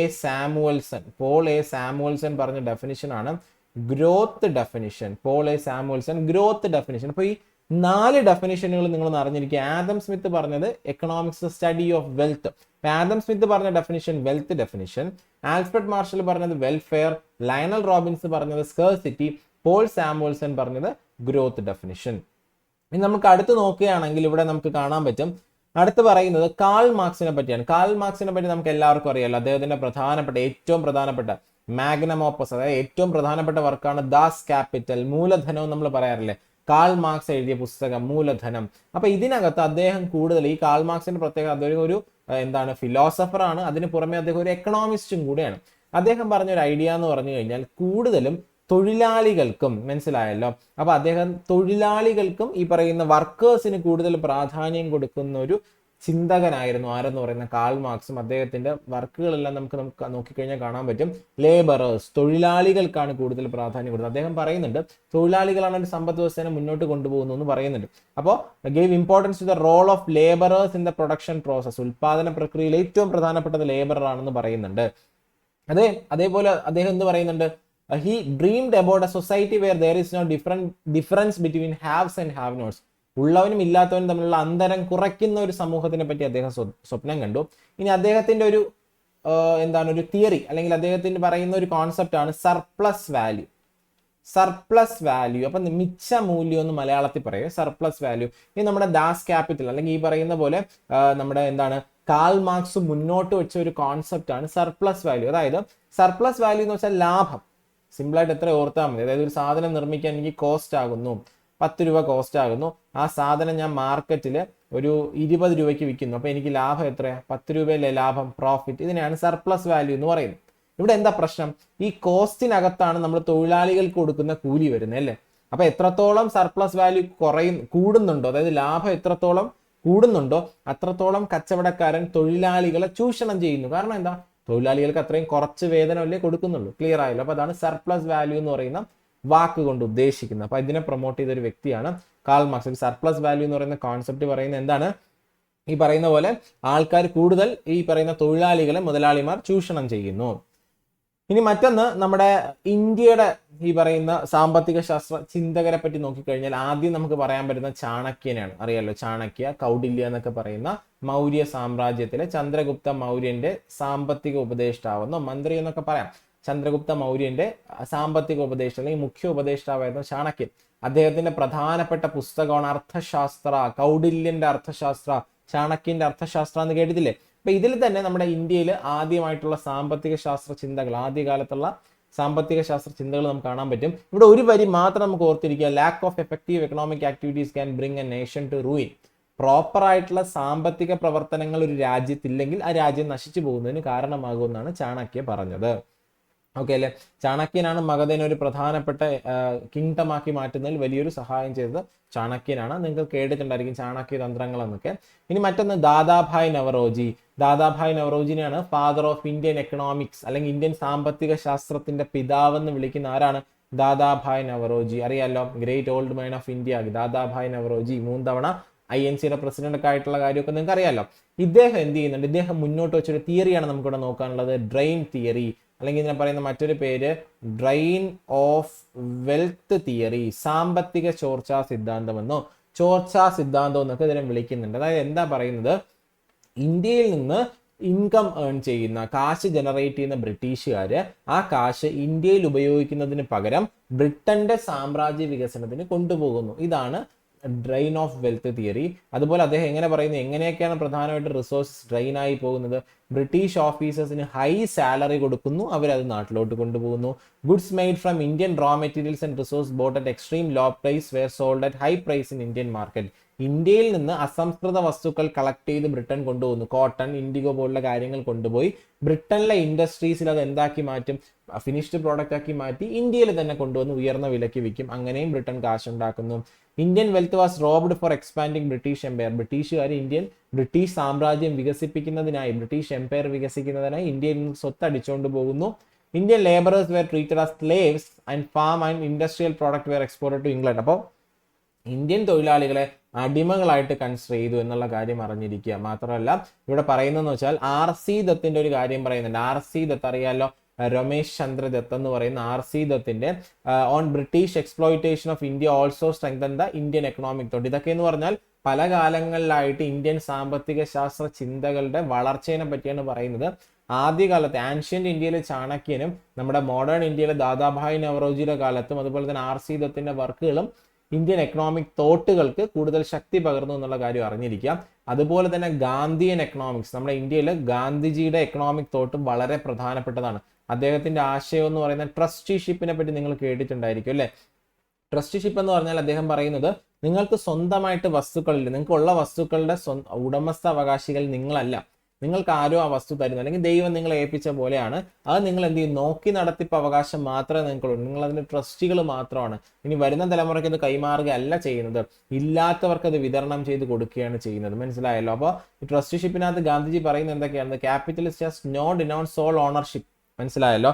സാമുവൽസൺ പറഞ്ഞ ഡെഫിനിഷൻ ആണ് growth definition. Paul A Samuelson growth definition. അപ്പൊ ഈ 4 ഡെഫിനിഷനുകൾ നിങ്ങൾ അറിഞ്ഞിരിക്കുക. ആദം സ്മിത്ത് പറഞ്ഞത് economics study of wealth. Adam Smith പറഞ്ഞ definition wealth definition, Alfred Marshall പറഞ്ഞത് വെൽഫെയർ, ലയണൽ റോബിൻസ് പറഞ്ഞത് സ്കേഴ്സിറ്റി, പോൾ സാമുവൽസൺ പറഞ്ഞത് ഗ്രോത്ത് ഡെഫിനിഷൻ. ഇനി നമുക്ക് അടുത്ത് നോക്കുകയാണെങ്കിൽ ഇവിടെ നമുക്ക് കാണാൻ പറ്റും, അടുത്ത് പറയുന്നത് കാൾ മാർക്സിനെ പറ്റിയാണ്. കാൾ മാർക്സിനെ പറ്റി നമുക്ക് എല്ലാവർക്കും അറിയാലോ. അദ്ദേഹത്തിന്റെ ഏറ്റവും പ്രധാനപ്പെട്ട മാഗ്നം ഓപ്പസ്, അതായത് ഏറ്റവും പ്രധാനപ്പെട്ട വർക്കാണ് ദാസ് ക്യാപിറ്റൽ, മൂലധനം നമ്മൾ പറയാറില്ലേ, കാൾ മാർക്സ് എഴുതിയ പുസ്തകം മൂലധനം. അപ്പൊ ഇതിനകത്ത് അദ്ദേഹം കൂടുതൽ, ഈ കാൾ മാർക്സിന്റെ പ്രത്യേകത, അദ്ദേഹം ഒരു ഫിലോസഫർ ആണ്, അതിന് പുറമെ അദ്ദേഹം ഒരു എക്കണോമിസ്റ്റും കൂടെയാണ്. അദ്ദേഹം പറഞ്ഞൊരു ഐഡിയ എന്ന് പറഞ്ഞു കഴിഞ്ഞാൽ കൂടുതലും തൊഴിലാളികൾക്കും, മനസ്സിലായല്ലോ, അപ്പൊ അദ്ദേഹം തൊഴിലാളികൾക്കും ഈ പറയുന്ന വർക്കേഴ്സിന് കൂടുതൽ പ്രാധാന്യം കൊടുക്കുന്ന ഒരു ചിന്തകനായിരുന്നു. ആരെന്ന് പറയുന്ന കാൾ മാർക്സും. അദ്ദേഹത്തിന്റെ വർക്കുകളെല്ലാം നമുക്ക് നോക്കിക്കഴിഞ്ഞാൽ കാണാൻ പറ്റും, ലേബറേഴ്സ്, തൊഴിലാളികൾക്കാണ് കൂടുതൽ പ്രാധാന്യം കൊടുക്കുന്നത്. അദ്ദേഹം പറയുന്നുണ്ട് തൊഴിലാളികളാണ് ഒരു സമ്പദ് വ്യവസ്ഥയെ മുന്നോട്ട് കൊണ്ടുപോകുന്നു എന്ന് പറയുന്നുണ്ട്. അപ്പോൾ gave importance to the role of labourers in the production process. ഉൽപാദന പ്രക്രിയയിൽ ഏറ്റവും പ്രധാനപ്പെട്ടത് ലേബർ ആണെന്ന് പറയുന്നുണ്ട്. അതേപോലെ അദ്ദേഹം എന്ത് പറയുന്നുണ്ട്, he dreamed about a society where there is no difference between haves and have nots. ഉള്ളവനും ഇല്ലാത്തവനും തമ്മിലുള്ള അന്തരം കുറയ്ക്കുന്ന ഒരു സമൂഹത്തിനെ പറ്റി അദ്ദേഹം സ്വപ്നം കണ്ടു. ഇനി അദ്ദേഹത്തിന്റെ ഒരു ഒരു തിയറി, അല്ലെങ്കിൽ അദ്ദേഹത്തിന് പറയുന്ന ഒരു കോൺസെപ്റ്റ് ആണ് സർപ്ലസ് വാല്യൂ. അപ്പൊ മിച്ച മൂല്യം എന്ന് മലയാളത്തിൽ പറയും, സർപ്ലസ് വാല്യൂ. ഇനി നമ്മുടെ ദാസ് ക്യാപിറ്റൽ, അല്ലെങ്കിൽ ഈ പറയുന്ന പോലെ നമ്മുടെ കാൾ മാർക്സ് മുന്നോട്ട് വെച്ച ഒരു കോൺസെപ്റ്റ് ആണ് സർപ്ലസ് വാല്യൂ. അതായത് സർപ്ലസ് വാല്യൂ എന്ന് വെച്ചാൽ ലാഭം. സിമ്പിളായിട്ട് എത്ര ഓർത്താൽ മതി. അതായത് ഒരു സാധനം നിർമ്മിക്കാൻ എനിക്ക് കോസ്റ്റ് ആകുന്നു, 10 രൂപ കോസ്റ്റ് ആകുന്നു, ആ സാധനം ഞാൻ മാർക്കറ്റിൽ ഒരു 20 രൂപയ്ക്ക് വിൽക്കുന്നു, അപ്പൊ എനിക്ക് ലാഭം എത്രയാ? 10 രൂപയല്ലേ ലാഭം, പ്രോഫിറ്റ്. ഇതിനെയാണ് സർപ്ലസ് വാല്യൂ എന്ന് പറയുന്നത്. ഇവിടെ എന്താ പ്രശ്നം? ഈ കോസ്റ്റിനകത്താണ് നമ്മൾ തൊഴിലാളികൾക്ക് കൊടുക്കുന്ന കൂലി വരുന്നത്, അല്ലേ? അപ്പൊ എത്രത്തോളം സർപ്ലസ് വാല്യൂ കൂടുന്നുണ്ടോ, അതായത് ലാഭം എത്രത്തോളം കൂടുന്നുണ്ടോ അത്രത്തോളം കച്ചവടക്കാരൻ തൊഴിലാളികളെ ചൂഷണം ചെയ്യുന്നു. കാരണം എന്താ? തൊഴിലാളികൾക്ക് അത്രയും കുറച്ച് വേതനമല്ലേ കൊടുക്കുന്നുള്ളൂ. ക്ലിയർ ആയല്ലോ? അപ്പൊ അതാണ് സർപ്ലസ് വാല്യൂ എന്ന് പറയുന്ന വാക്ക് കൊണ്ട് ഉദ്ദേശിക്കുന്നത്. അപ്പൊ ഇതിനെ പ്രൊമോട്ട് ചെയ്ത ഒരു വ്യക്തിയാണ് കാൾ മാർക്സ്. സർപ്ലസ് വാല്യൂ എന്ന് പറയുന്ന കോൺസെപ്റ്റ് പറയുന്നത് എന്താണ്? ഈ പറയുന്ന പോലെ ആൾക്കാർ കൂടുതൽ ഈ പറയുന്ന തൊഴിലാളികളെ മുതലാളിമാർ ചൂഷണം ചെയ്യുന്നു. ഇനി മറ്റൊന്ന്, നമ്മുടെ ഇന്ത്യയുടെ ഈ പറയുന്ന സാമ്പത്തിക ശാസ്ത്ര ചിന്തകരെ പറ്റി നോക്കിക്കഴിഞ്ഞാൽ ആദ്യം നമുക്ക് പറയാൻ പറ്റുന്ന ചാണക്യനെയാണ്. അറിയാലോ, ചാണക്യ, കൗടില്യ എന്നൊക്കെ പറയുന്ന മൗര്യ സാമ്രാജ്യത്തിലെ ചന്ദ്രഗുപ്ത മൗര്യന്റെ സാമ്പത്തിക ഉപദേഷ്ടാവെന്നോ മന്ത്രി എന്നൊക്കെ പറയാം. ചന്ദ്രഗുപ്ത മൗര്യന്റെ സാമ്പത്തിക ഉപദേഷ്ടാവ് അല്ലെങ്കിൽ മുഖ്യ ഉപദേഷ്ടാവായിരുന്നു ചാണക്യൻ. അദ്ദേഹത്തിന്റെ പ്രധാനപ്പെട്ട പുസ്തകമാണ് അർത്ഥശാസ്ത്ര. കൗടില്യന്റെ അർത്ഥശാസ്ത്ര, ചാണക്യന്റെ അർത്ഥശാസ്ത്ര എന്ന് കേട്ടിട്ടില്ലേ? അപ്പൊ ഇതിൽ തന്നെ നമ്മുടെ ഇന്ത്യയിൽ ആദ്യമായിട്ടുള്ള സാമ്പത്തിക ശാസ്ത്ര ചിന്തകൾ, ആദ്യകാലത്തുള്ള സാമ്പത്തിക ശാസ്ത്ര ചിന്തകൾ നമുക്ക് കാണാൻ പറ്റും. ഇവിടെ ഒരു വരി മാത്രം നമുക്ക് ഓർത്തിരിക്കുക, lack of effective economic activities can bring a nation to ruin. Proper ആയിട്ടുള്ള സാമ്പത്തിക പ്രവർത്തനങ്ങൾ ഒരു രാജ്യത്തില്ലെങ്കിൽ ആ രാജ്യം നശിച്ചു പോകുന്നതിന് കാരണമാകുമെന്നാണ് ചാണക്യ പറഞ്ഞത്. ഓക്കെ അല്ലെ. ചാണക്യനാണ് മഗധനെ ഒരു പ്രധാനപ്പെട്ട കിങ്ഡം ആക്കി മാറ്റുന്നതിൽ വലിയൊരു സഹായം ചെയ്തത് ചാണക്യനാണ്. നിങ്ങൾ കേട്ടിട്ടുണ്ടായിരിക്കും ചാണക്യ തന്ത്രങ്ങൾ എന്നൊക്കെ. ഇനി മറ്റൊന്ന് ദാദാഭായ് നവറോജി. ദാദാഭായ് നവറോജിനെയാണ് ഫാദർ ഓഫ് ഇന്ത്യൻ എക്കണോമിക്സ് അല്ലെങ്കിൽ ഇന്ത്യൻ സാമ്പത്തിക ശാസ്ത്രത്തിന്റെ പിതാവെന്ന് വിളിക്കുന്ന ആരാണ്? ദാദാഭായ് നവറോജി. അറിയാലോ, great old man of India Dadabhai Naoroji. 3 തവണ INCയുടെ പ്രസിഡന്റ് ഒക്കെ ആയിട്ടുള്ള കാര്യമൊക്കെ നിങ്ങൾക്ക് അറിയാലോ. ഇദ്ദേഹം എന്ത് ചെയ്യുന്നുണ്ട്? ഇദ്ദേഹം മുന്നോട്ട് വെച്ചൊരു തിയറിയാണ് നമുക്കിവിടെ നോക്കാനുള്ളത്, ഡ്രെയിൻ തിയറി, അല്ലെങ്കിൽ ഇതിനെ പറയുന്ന മറ്റൊരു പേര് ഡ്രെയിൻ ഓഫ് വെൽത്ത് തിയറി, സാമ്പത്തിക ചോർച്ചാ സിദ്ധാന്തമെന്നോ ചോർച്ചാ സിദ്ധാന്തം എന്നൊക്കെ ഇതിനെ വിളിക്കുന്നുണ്ട്. അതായത് എന്താ പറയുന്നത്? ഇന്ത്യയിൽ നിന്ന് ഇൻകം ഏൺ ചെയ്യുന്ന, കാശ് ജനറേറ്റ് ചെയ്യുന്ന ബ്രിട്ടീഷുകാര് ആ കാശ് ഇന്ത്യയിൽ ഉപയോഗിക്കുന്നതിന് പകരം ബ്രിട്ടന്റെ സാമ്രാജ്യ വികസനത്തിന് കൊണ്ടുപോകുന്നു. ഇതാണ് ഡ്രെയിൻ ഓഫ് വെൽത്ത് തിയറി. അതുപോലെ അദ്ദേഹം എങ്ങനെ പറയുന്നു, എങ്ങനെയൊക്കെയാണ് പ്രധാനമായിട്ട് റിസോഴ്സസ് ഡ്രെയിൻ ആയി പോകുന്നത്? ബ്രിട്ടീഷ് ഓഫീസേഴ്സിന് ഹൈ സാലറി കൊടുക്കുന്നു, അവരത് നാട്ടിലോട്ട് കൊണ്ടുപോകുന്നു. Goods made from Indian raw materials and resource bought at extreme low price were sold at high price in Indian market. ഇന്ത്യയിൽ നിന്ന് അസംസ്കൃത വസ്തുക്കൾ കളക്ട് ചെയ്ത് ബ്രിട്ടൻ കൊണ്ടുപോകുന്നു. കോട്ടൺ, ഇൻഡിഗോ പോലുള്ള കാര്യങ്ങൾ കൊണ്ടുപോയി ബ്രിട്ടനിലെ ഇൻഡസ്ട്രീസിൽ അത് എന്താക്കി മാറ്റും? ഫിനിഷ്ഡ് പ്രോഡക്റ്റ് ആക്കി മാറ്റി ഇന്ത്യയിൽ തന്നെ കൊണ്ടുവന്ന് ഉയർന്ന വിലയ്ക്ക് വിൽക്കും. അങ്ങനെയും ബ്രിട്ടൻ കാശുണ്ടാക്കുന്നു. Indian wealth was robbed for expanding British empire. ബ്രിട്ടീഷുകാർ ബ്രിട്ടീഷ് സാമ്രാജ്യം വികസിപ്പിക്കുന്നതിനായി, ബ്രിട്ടീഷ് എംപയർ വികസിക്കുന്നതിനായി ഇന്ത്യയിൽ നിന്ന് സ്വത്ത് അടിച്ചുകൊണ്ട് പോകുന്നു. Indian labourers were treated as slaves and farm and industrial product were exported to England. അപ്പോൾ ഇന്ത്യൻ തൊഴിലാളികളെ അടിമകളായിട്ട് കൺസിഡർ ചെയ്തു എന്നുള്ള കാര്യം അറിഞ്ഞിരിക്കുക. മാത്രമല്ല ഇവിടെ പറയുന്നതെന്ന് വെച്ചാൽ RC ദത്തിന്റെ ഒരു കാര്യം പറയുന്നുണ്ട്. RC ദത്ത് അറിയാലോ, രമേശ് ചന്ദ്ര ദത്ത് എന്ന് പറയുന്ന RC ദത്തിന്റെ on British exploitation of India also strengthen the Indian economic thought. ഇതൊക്കെ എന്ന് പറഞ്ഞാൽ പല കാലങ്ങളിലായിട്ട് ഇന്ത്യൻ സാമ്പത്തിക ശാസ്ത്ര ചിന്തകളുടെ വളർച്ചയെ പറ്റിയാണ് പറയുന്നത്. ആദ്യകാലത്ത് ആൻഷ്യന്റ് ഇന്ത്യയിലെ ചാണക്യനും നമ്മുടെ മോഡേൺ ഇന്ത്യയിലെ ദാദാഭായ് നവറോജിയുടെ കാലത്തും അതുപോലെ തന്നെ RC ദത്തിന്റെ വർക്കുകളും ഇന്ത്യൻ എക്കണോമിക് തോട്ടുകൾക്ക് കൂടുതൽ ശക്തി പകർന്നു എന്നുള്ള കാര്യം അറിഞ്ഞിരിക്കാം. അതുപോലെ തന്നെ ഗാന്ധിയൻ എക്കണോമിക്സ്, നമ്മുടെ ഇന്ത്യയിൽ ഗാന്ധിജിയുടെ എക്കണോമിക് തോട്ടും വളരെ പ്രധാനപ്പെട്ടതാണ്. അദ്ദേഹത്തിന്റെ ആശയം എന്ന് പറയുന്ന ട്രസ്റ്റിഷിപ്പിനെ പറ്റി നിങ്ങൾ കേട്ടിട്ടുണ്ടായിരിക്കും അല്ലെ. ട്രസ്റ്റിഷിപ്പ് എന്ന് പറഞ്ഞാൽ അദ്ദേഹം പറയുന്നത്, നിങ്ങൾക്ക് സ്വന്തമായിട്ട് വസ്തുക്കളില്ല, നിങ്ങൾക്കുള്ള വസ്തുക്കളുടെ ഉടമസ്ഥാവകാശികൾ നിങ്ങളല്ല, നിങ്ങൾക്ക് ആരോ ആ വസ്തു തരുന്നു, അല്ലെങ്കിൽ ദൈവം നിങ്ങളെ ഏൽപ്പിച്ച പോലെയാണ്. അത് നിങ്ങൾ എന്ത് ചെയ്യും? നോക്കി നടത്തിപ്പ് അവകാശം മാത്രമേ നിങ്ങൾക്കുള്ളൂ, നിങ്ങൾ അതിന്റെ ട്രസ്റ്റികൾ മാത്രമാണ്. ഇനി വരുന്ന തലമുറയ്ക്ക് ഇത് കൈമാറുകയല്ല ചെയ്യുന്നത്, ഇല്ലാത്തവർക്ക് അത് വിതരണം ചെയ്ത് കൊടുക്കുകയാണ് ചെയ്യുന്നത്. മനസ്സിലായല്ലോ? അപ്പോൾ ഈ ട്രസ്റ്റിഷിപ്പിനകത്ത് ഗാന്ധിജി പറയുന്നത് എന്തൊക്കെയാണ്? Capital is just no denounce sole ownership. മനസ്സിലായല്ലോ?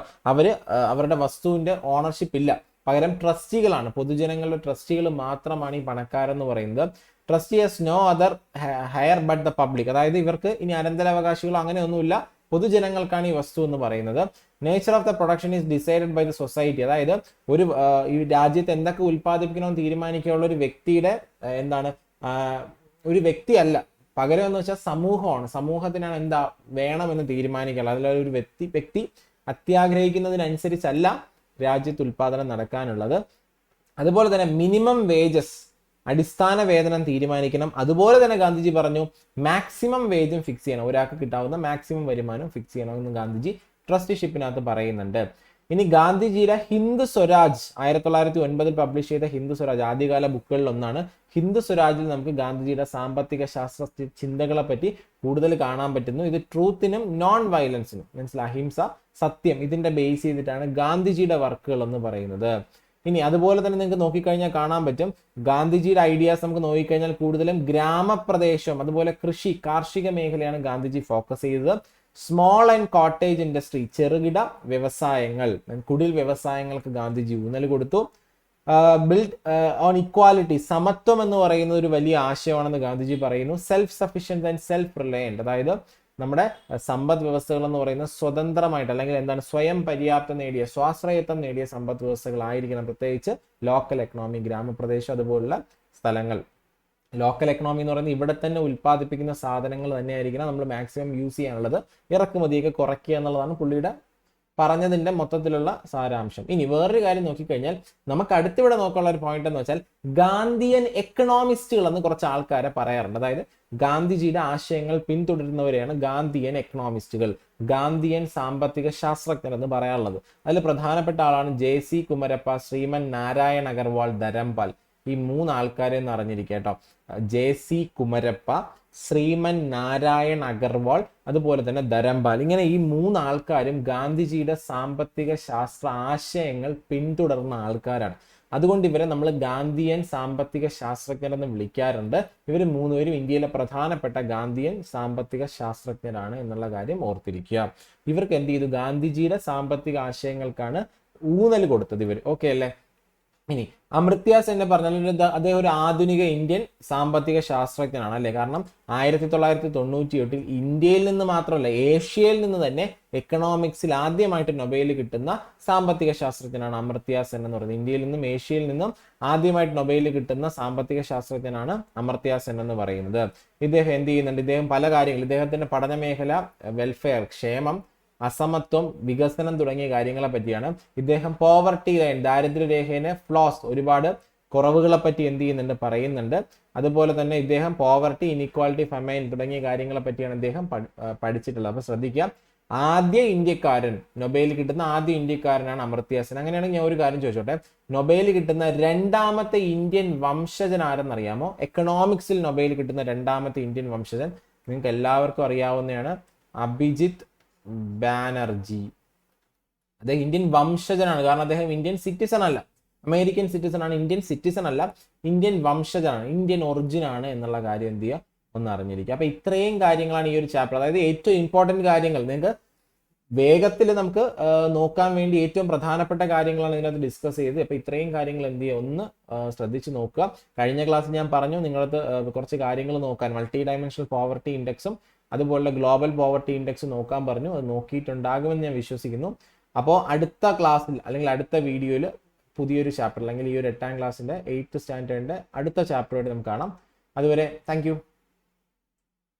അവരുടെ വസ്തുവിന്റെ ഓണർഷിപ്പ് ഇല്ല, പകരം ട്രസ്റ്റികളാണ്, പൊതുജനങ്ങളുടെ ട്രസ്റ്റികൾ മാത്രമാണ് ഈ പണക്കാരെന്ന് പറയുന്നത്. Trustee has no other heir but the public. അതായത് ഇവർക്ക് ഇനി അനന്തരാവകാശികളോ അങ്ങനെയൊന്നുമില്ല, പൊതുജനങ്ങൾക്കാണ് ഈ വസ്തു എന്ന് പറയുന്നത്. Nature of the production is decided by the society. അതായത് ഈ രാജ്യത്ത് എന്തൊക്കെ ഉൽപ്പാദിപ്പിക്കണമെന്ന് തീരുമാനിക്കാനുള്ള ഒരു വ്യക്തിയുടെ ഒരു വ്യക്തിയല്ല, പകരം എന്ന് വെച്ചാൽ സമൂഹമാണ്. സമൂഹത്തിനാണ് എന്താ വേണമെന്ന് തീരുമാനിക്കുക. അതിലൊരു വ്യക്തി അത്യാഗ്രഹിക്കുന്നതിനനുസരിച്ചല്ല രാജ്യത്ത് ഉൽപാദനം നടക്കാനുള്ളത്. അതുപോലെ തന്നെ മിനിമം വേജസ്, അടിസ്ഥാന വേതനം തീരുമാനിക്കണം. അതുപോലെ തന്നെ ഗാന്ധിജി പറഞ്ഞു മാക്സിമം വേജും ഫിക്സ് ചെയ്യണം, ഒരാൾക്ക് കിട്ടാവുന്ന മാക്സിമം വരുമാനം ഫിക്സ് ചെയ്യണമെന്ന് ഗാന്ധിജി ട്രസ്റ്റിഷിപ്പിനകത്ത് പറയുന്നുണ്ട്. ഇനി ഗാന്ധിജിയുടെ ഹിന്ദു സ്വരാജ് 1909 പബ്ലിഷ് ചെയ്ത ഹിന്ദു സ്വരാജ് ആദ്യകാല ബുക്കുകളിൽ ഒന്നാണ്. ഹിന്ദു സ്വരാജിൽ നമുക്ക് ഗാന്ധിജിയുടെ സാമ്പത്തിക ശാസ്ത്ര ചിന്തകളെ പറ്റി കൂടുതൽ കാണാൻ പറ്റുന്നു. ഇത് ട്രൂത്തിനും നോൺ വയലൻസിനും, മനസ്സിലായി, അഹിംസ, സത്യം, ഇതിന്റെ ബേസ് ചെയ്തിട്ടാണ് ഗാന്ധിജിയുടെ വർക്കുകൾ എന്ന് പറയുന്നത്. ഇനി അതുപോലെ തന്നെ നിങ്ങൾക്ക് നോക്കിക്കഴിഞ്ഞാൽ കാണാൻ പറ്റും ഗാന്ധിജിയുടെ ഐഡിയാസ് നമുക്ക് നോക്കിക്കഴിഞ്ഞാൽ കൂടുതലും ഗ്രാമപ്രദേശം അതുപോലെ കൃഷി, കാർഷിക മേഖലയാണ് ഗാന്ധിജി ഫോക്കസ് ചെയ്തത്. സ്മോൾ ആൻഡ് കോട്ടേജ് ഇൻഡസ്ട്രി, ചെറുകിട വ്യവസായങ്ങൾ, കുടിൽ വ്യവസായങ്ങൾക്ക് ഗാന്ധിജി ഊന്നൽ കൊടുത്തു. ബിൽഡ് ഓൺ ഇക്വാലിറ്റി, സമത്വം എന്ന് പറയുന്നത് ഒരു വലിയ ആശയമാണെന്ന് ഗാന്ധിജി പറയുന്നു. Self sufficient and self reliant, അതായത് നമ്മുടെ സമ്പദ് വ്യവസ്ഥകൾ എന്ന് പറയുന്നത് സ്വതന്ത്രമായിട്ട് അല്ലെങ്കിൽ സ്വയം പര്യാപ്തം നേടിയ, സ്വാശ്രയത്വം നേടിയ സമ്പദ് വ്യവസ്ഥകളായിരിക്കണം. പ്രത്യേകിച്ച് ലോക്കൽ എക്കണോമി, ഗ്രാമപ്രദേശം അതുപോലുള്ള സ്ഥലങ്ങൾ. ലോക്കൽ എക്കണോമി എന്ന് പറയുന്നത് ഇവിടെ തന്നെ ഉൽപ്പാദിപ്പിക്കുന്ന സാധനങ്ങൾ തന്നെയായിരിക്കണം നമ്മൾ മാക്സിമം യൂസ് ചെയ്യാനുള്ളത്. ഇറക്കുമതിയൊക്കെ കുറയ്ക്കുക എന്നുള്ളതാണ് പുള്ളിയുടെ പറഞ്ഞതിന്റെ മൊത്തത്തിലുള്ള സാരാംശം. ഇനി വേറൊരു കാര്യം നോക്കിക്കഴിഞ്ഞാൽ നമുക്ക് അടുത്തിവിടെ നോക്കാനുള്ള ഒരു പോയിന്റ് എന്ന് വെച്ചാൽ ഗാന്ധിയൻ എക്കണോമിസ്റ്റുകൾ എന്ന് കുറച്ച് ആൾക്കാരെ പറയാറുണ്ട്. അതായത് ഗാന്ധിജിയുടെ ആശയങ്ങൾ പിന്തുടരുന്നവരെയാണ് ഗാന്ധിയൻ എക്കണോമിസ്റ്റുകൾ, ഗാന്ധിയൻ സാമ്പത്തിക ശാസ്ത്രജ്ഞർ എന്ന് പറയാറുള്ളത്. അതിൽ പ്രധാനപ്പെട്ട ആളാണ് JC കുമരപ്പ, ശ്രീമൻ നാരായൺ അഗർവാൾ, ധരംപാൽ. ഈ 3 ആൾക്കാരെ എന്ന് അറിഞ്ഞിരിക്കുക കേട്ടോ. JC കുമരപ്പ, ശ്രീമൻ നാരായൺ അഗർവാൾ, അതുപോലെ തന്നെ ധരംപാൽ. ഇങ്ങനെ ഈ 3 ആൾക്കാരും ഗാന്ധിജിയുടെ സാമ്പത്തിക ശാസ്ത്ര ആശയങ്ങൾ പിന്തുടർന്ന ആൾക്കാരാണ്. അതുകൊണ്ട് ഇവരെ നമ്മൾ ഗാന്ധിയൻ സാമ്പത്തിക ശാസ്ത്രജ്ഞരെന്ന് വിളിക്കാറുണ്ട്. ഇവർ 3 പേരും ഇന്ത്യയിലെ പ്രധാനപ്പെട്ട ഗാന്ധിയൻ സാമ്പത്തിക ശാസ്ത്രജ്ഞരാണ് എന്നുള്ള കാര്യം ഓർത്തിരിക്കുക. ഇവർക്ക് എന്ത് ചെയ്തു? ഗാന്ധിജിയുടെ സാമ്പത്തിക ആശയങ്ങൾക്കാണ് ഊന്നൽ കൊടുത്തത് ഇവർ. ഓക്കെ അല്ലേ? ഇനി അമർത്യ സെൻ പറഞ്ഞാൽ അദ്ദേഹം ഒരു ആധുനിക ഇന്ത്യൻ സാമ്പത്തിക ശാസ്ത്രജ്ഞനാണ് അല്ലെ. കാരണം 1998 ഇന്ത്യയിൽ നിന്ന് മാത്രമല്ല ഏഷ്യയിൽ നിന്ന് തന്നെ എക്കണോമിക്സിൽ ആദ്യമായിട്ട് നൊബേൽ കിട്ടുന്ന സാമ്പത്തിക ശാസ്ത്രജ്ഞനാണ് അമർത്യ സെൻ എന്ന് പറയുന്നത്. ഇന്ത്യയിൽ നിന്നും ഏഷ്യയിൽ നിന്നും ആദ്യമായിട്ട് നൊബേൽ കിട്ടുന്ന സാമ്പത്തിക ശാസ്ത്രജ്ഞനാണ് അമർത്യ സെൻ എന്ന് പറയുന്നത്. ഇദ്ദേഹം എന്ത് ചെയ്യുന്നുണ്ട്? ഇദ്ദേഹം പല കാര്യങ്ങൾ, ഇദ്ദേഹത്തിന്റെ പഠന മേഖല വെൽഫെയർ, ക്ഷേമം, അസമത്വം, വികസനം തുടങ്ങിയ കാര്യങ്ങളെ പറ്റിയാണ്. ഇദ്ദേഹം പോവർട്ടി ലൈൻ, ദാരിദ്ര്യരേഖേനെ ഫ്ലോസ്, ഒരുപാട് കുറവുകളെ പറ്റി എന്ത് ചെയ്യുന്നുണ്ട്? പറയുന്നുണ്ട്. അതുപോലെ തന്നെ ഇദ്ദേഹം പോവർട്ടി, ഇനിക്വാലിറ്റി, ഫെമൈൻ തുടങ്ങിയ കാര്യങ്ങളെ പറ്റിയാണ് ഇദ്ദേഹം പഠിച്ചിട്ടുള്ളത്. അപ്പൊ ശ്രദ്ധിക്കുക, ആദ്യ ഇന്ത്യക്കാരൻ, നൊബേൽ കിട്ടുന്ന ആദ്യ ഇന്ത്യക്കാരനാണ് അമർത്യ സെൻ. അങ്ങനെയാണെങ്കിൽ ഞാൻ ഒരു കാര്യം ചോദിച്ചോട്ടെ, നൊബേൽ കിട്ടുന്ന 2ാമത്തെ ഇന്ത്യൻ വംശജൻ ആരെന്നറിയാമോ? എക്കണോമിക്സിൽ നൊബേൽ കിട്ടുന്ന 2ാമത്തെ ഇന്ത്യൻ വംശജൻ നിങ്ങൾക്ക് എല്ലാവർക്കും അറിയാവുന്നതാണ്, അഭിജിത്ത് ബാനർജി. അദ്ദേഹം ഇന്ത്യൻ വംശജനാണ്. കാരണം അദ്ദേഹം ഇന്ത്യൻ സിറ്റിസൺ അല്ല, അമേരിക്കൻ സിറ്റിസൺ ആണ്, ഇന്ത്യൻ സിറ്റിസൺ അല്ല, ഇന്ത്യൻ വംശജനാണ്, ഇന്ത്യൻ ഒറിജിൻ ആണ് എന്നുള്ള കാര്യം എന്ത് ചെയ്യുക? ഒന്ന് അറിഞ്ഞിരിക്കുക. അപ്പൊ ഇത്രയും കാര്യങ്ങളാണ് ഈ ഒരു ചാപ്റ്റർ. അതായത് ഏറ്റവും ഇമ്പോർട്ടന്റ് കാര്യങ്ങൾ നിങ്ങൾക്ക് വേഗത്തിൽ നമുക്ക് നോക്കാൻ വേണ്ടി ഏറ്റവും പ്രധാനപ്പെട്ട കാര്യങ്ങളാണ് ഇതിനകത്ത് ഡിസ്കസ് ചെയ്ത്. അപ്പൊ ഇത്രയും കാര്യങ്ങൾ എന്ത് ചെയ്യുക? ഒന്ന് ശ്രദ്ധിച്ച് നോക്കുക. കഴിഞ്ഞ ക്ലാസ്സിൽ ഞാൻ പറഞ്ഞു നിങ്ങളത് കുറച്ച് കാര്യങ്ങൾ നോക്കാൻ, മൾട്ടി ഡയമെൻഷണൽ പോവർട്ടി ഇൻഡെക്സും അതുപോലെ ഗ്ലോബൽ പോവർട്ടി ഇൻഡെക്സ് നോക്കാൻ പറഞ്ഞു. അത് നോക്കിയിട്ടുണ്ടാകുമെന്ന് ഞാൻ വിശ്വസിക്കുന്നു. അപ്പോൾ അടുത്ത ക്ലാസ്സിൽ അല്ലെങ്കിൽ അടുത്ത വീഡിയോയിൽ പുതിയൊരു ചാപ്റ്റർ അല്ലെങ്കിൽ ഈ ഒരു 8ാം ക്ലാസ്സിന്റെ 8th സ്റ്റാൻഡേർഡിന്റെ അടുത്ത ചാപ്റ്ററായിട്ട് നമുക്ക് കാണാം. അതുവരെ താങ്ക് യു.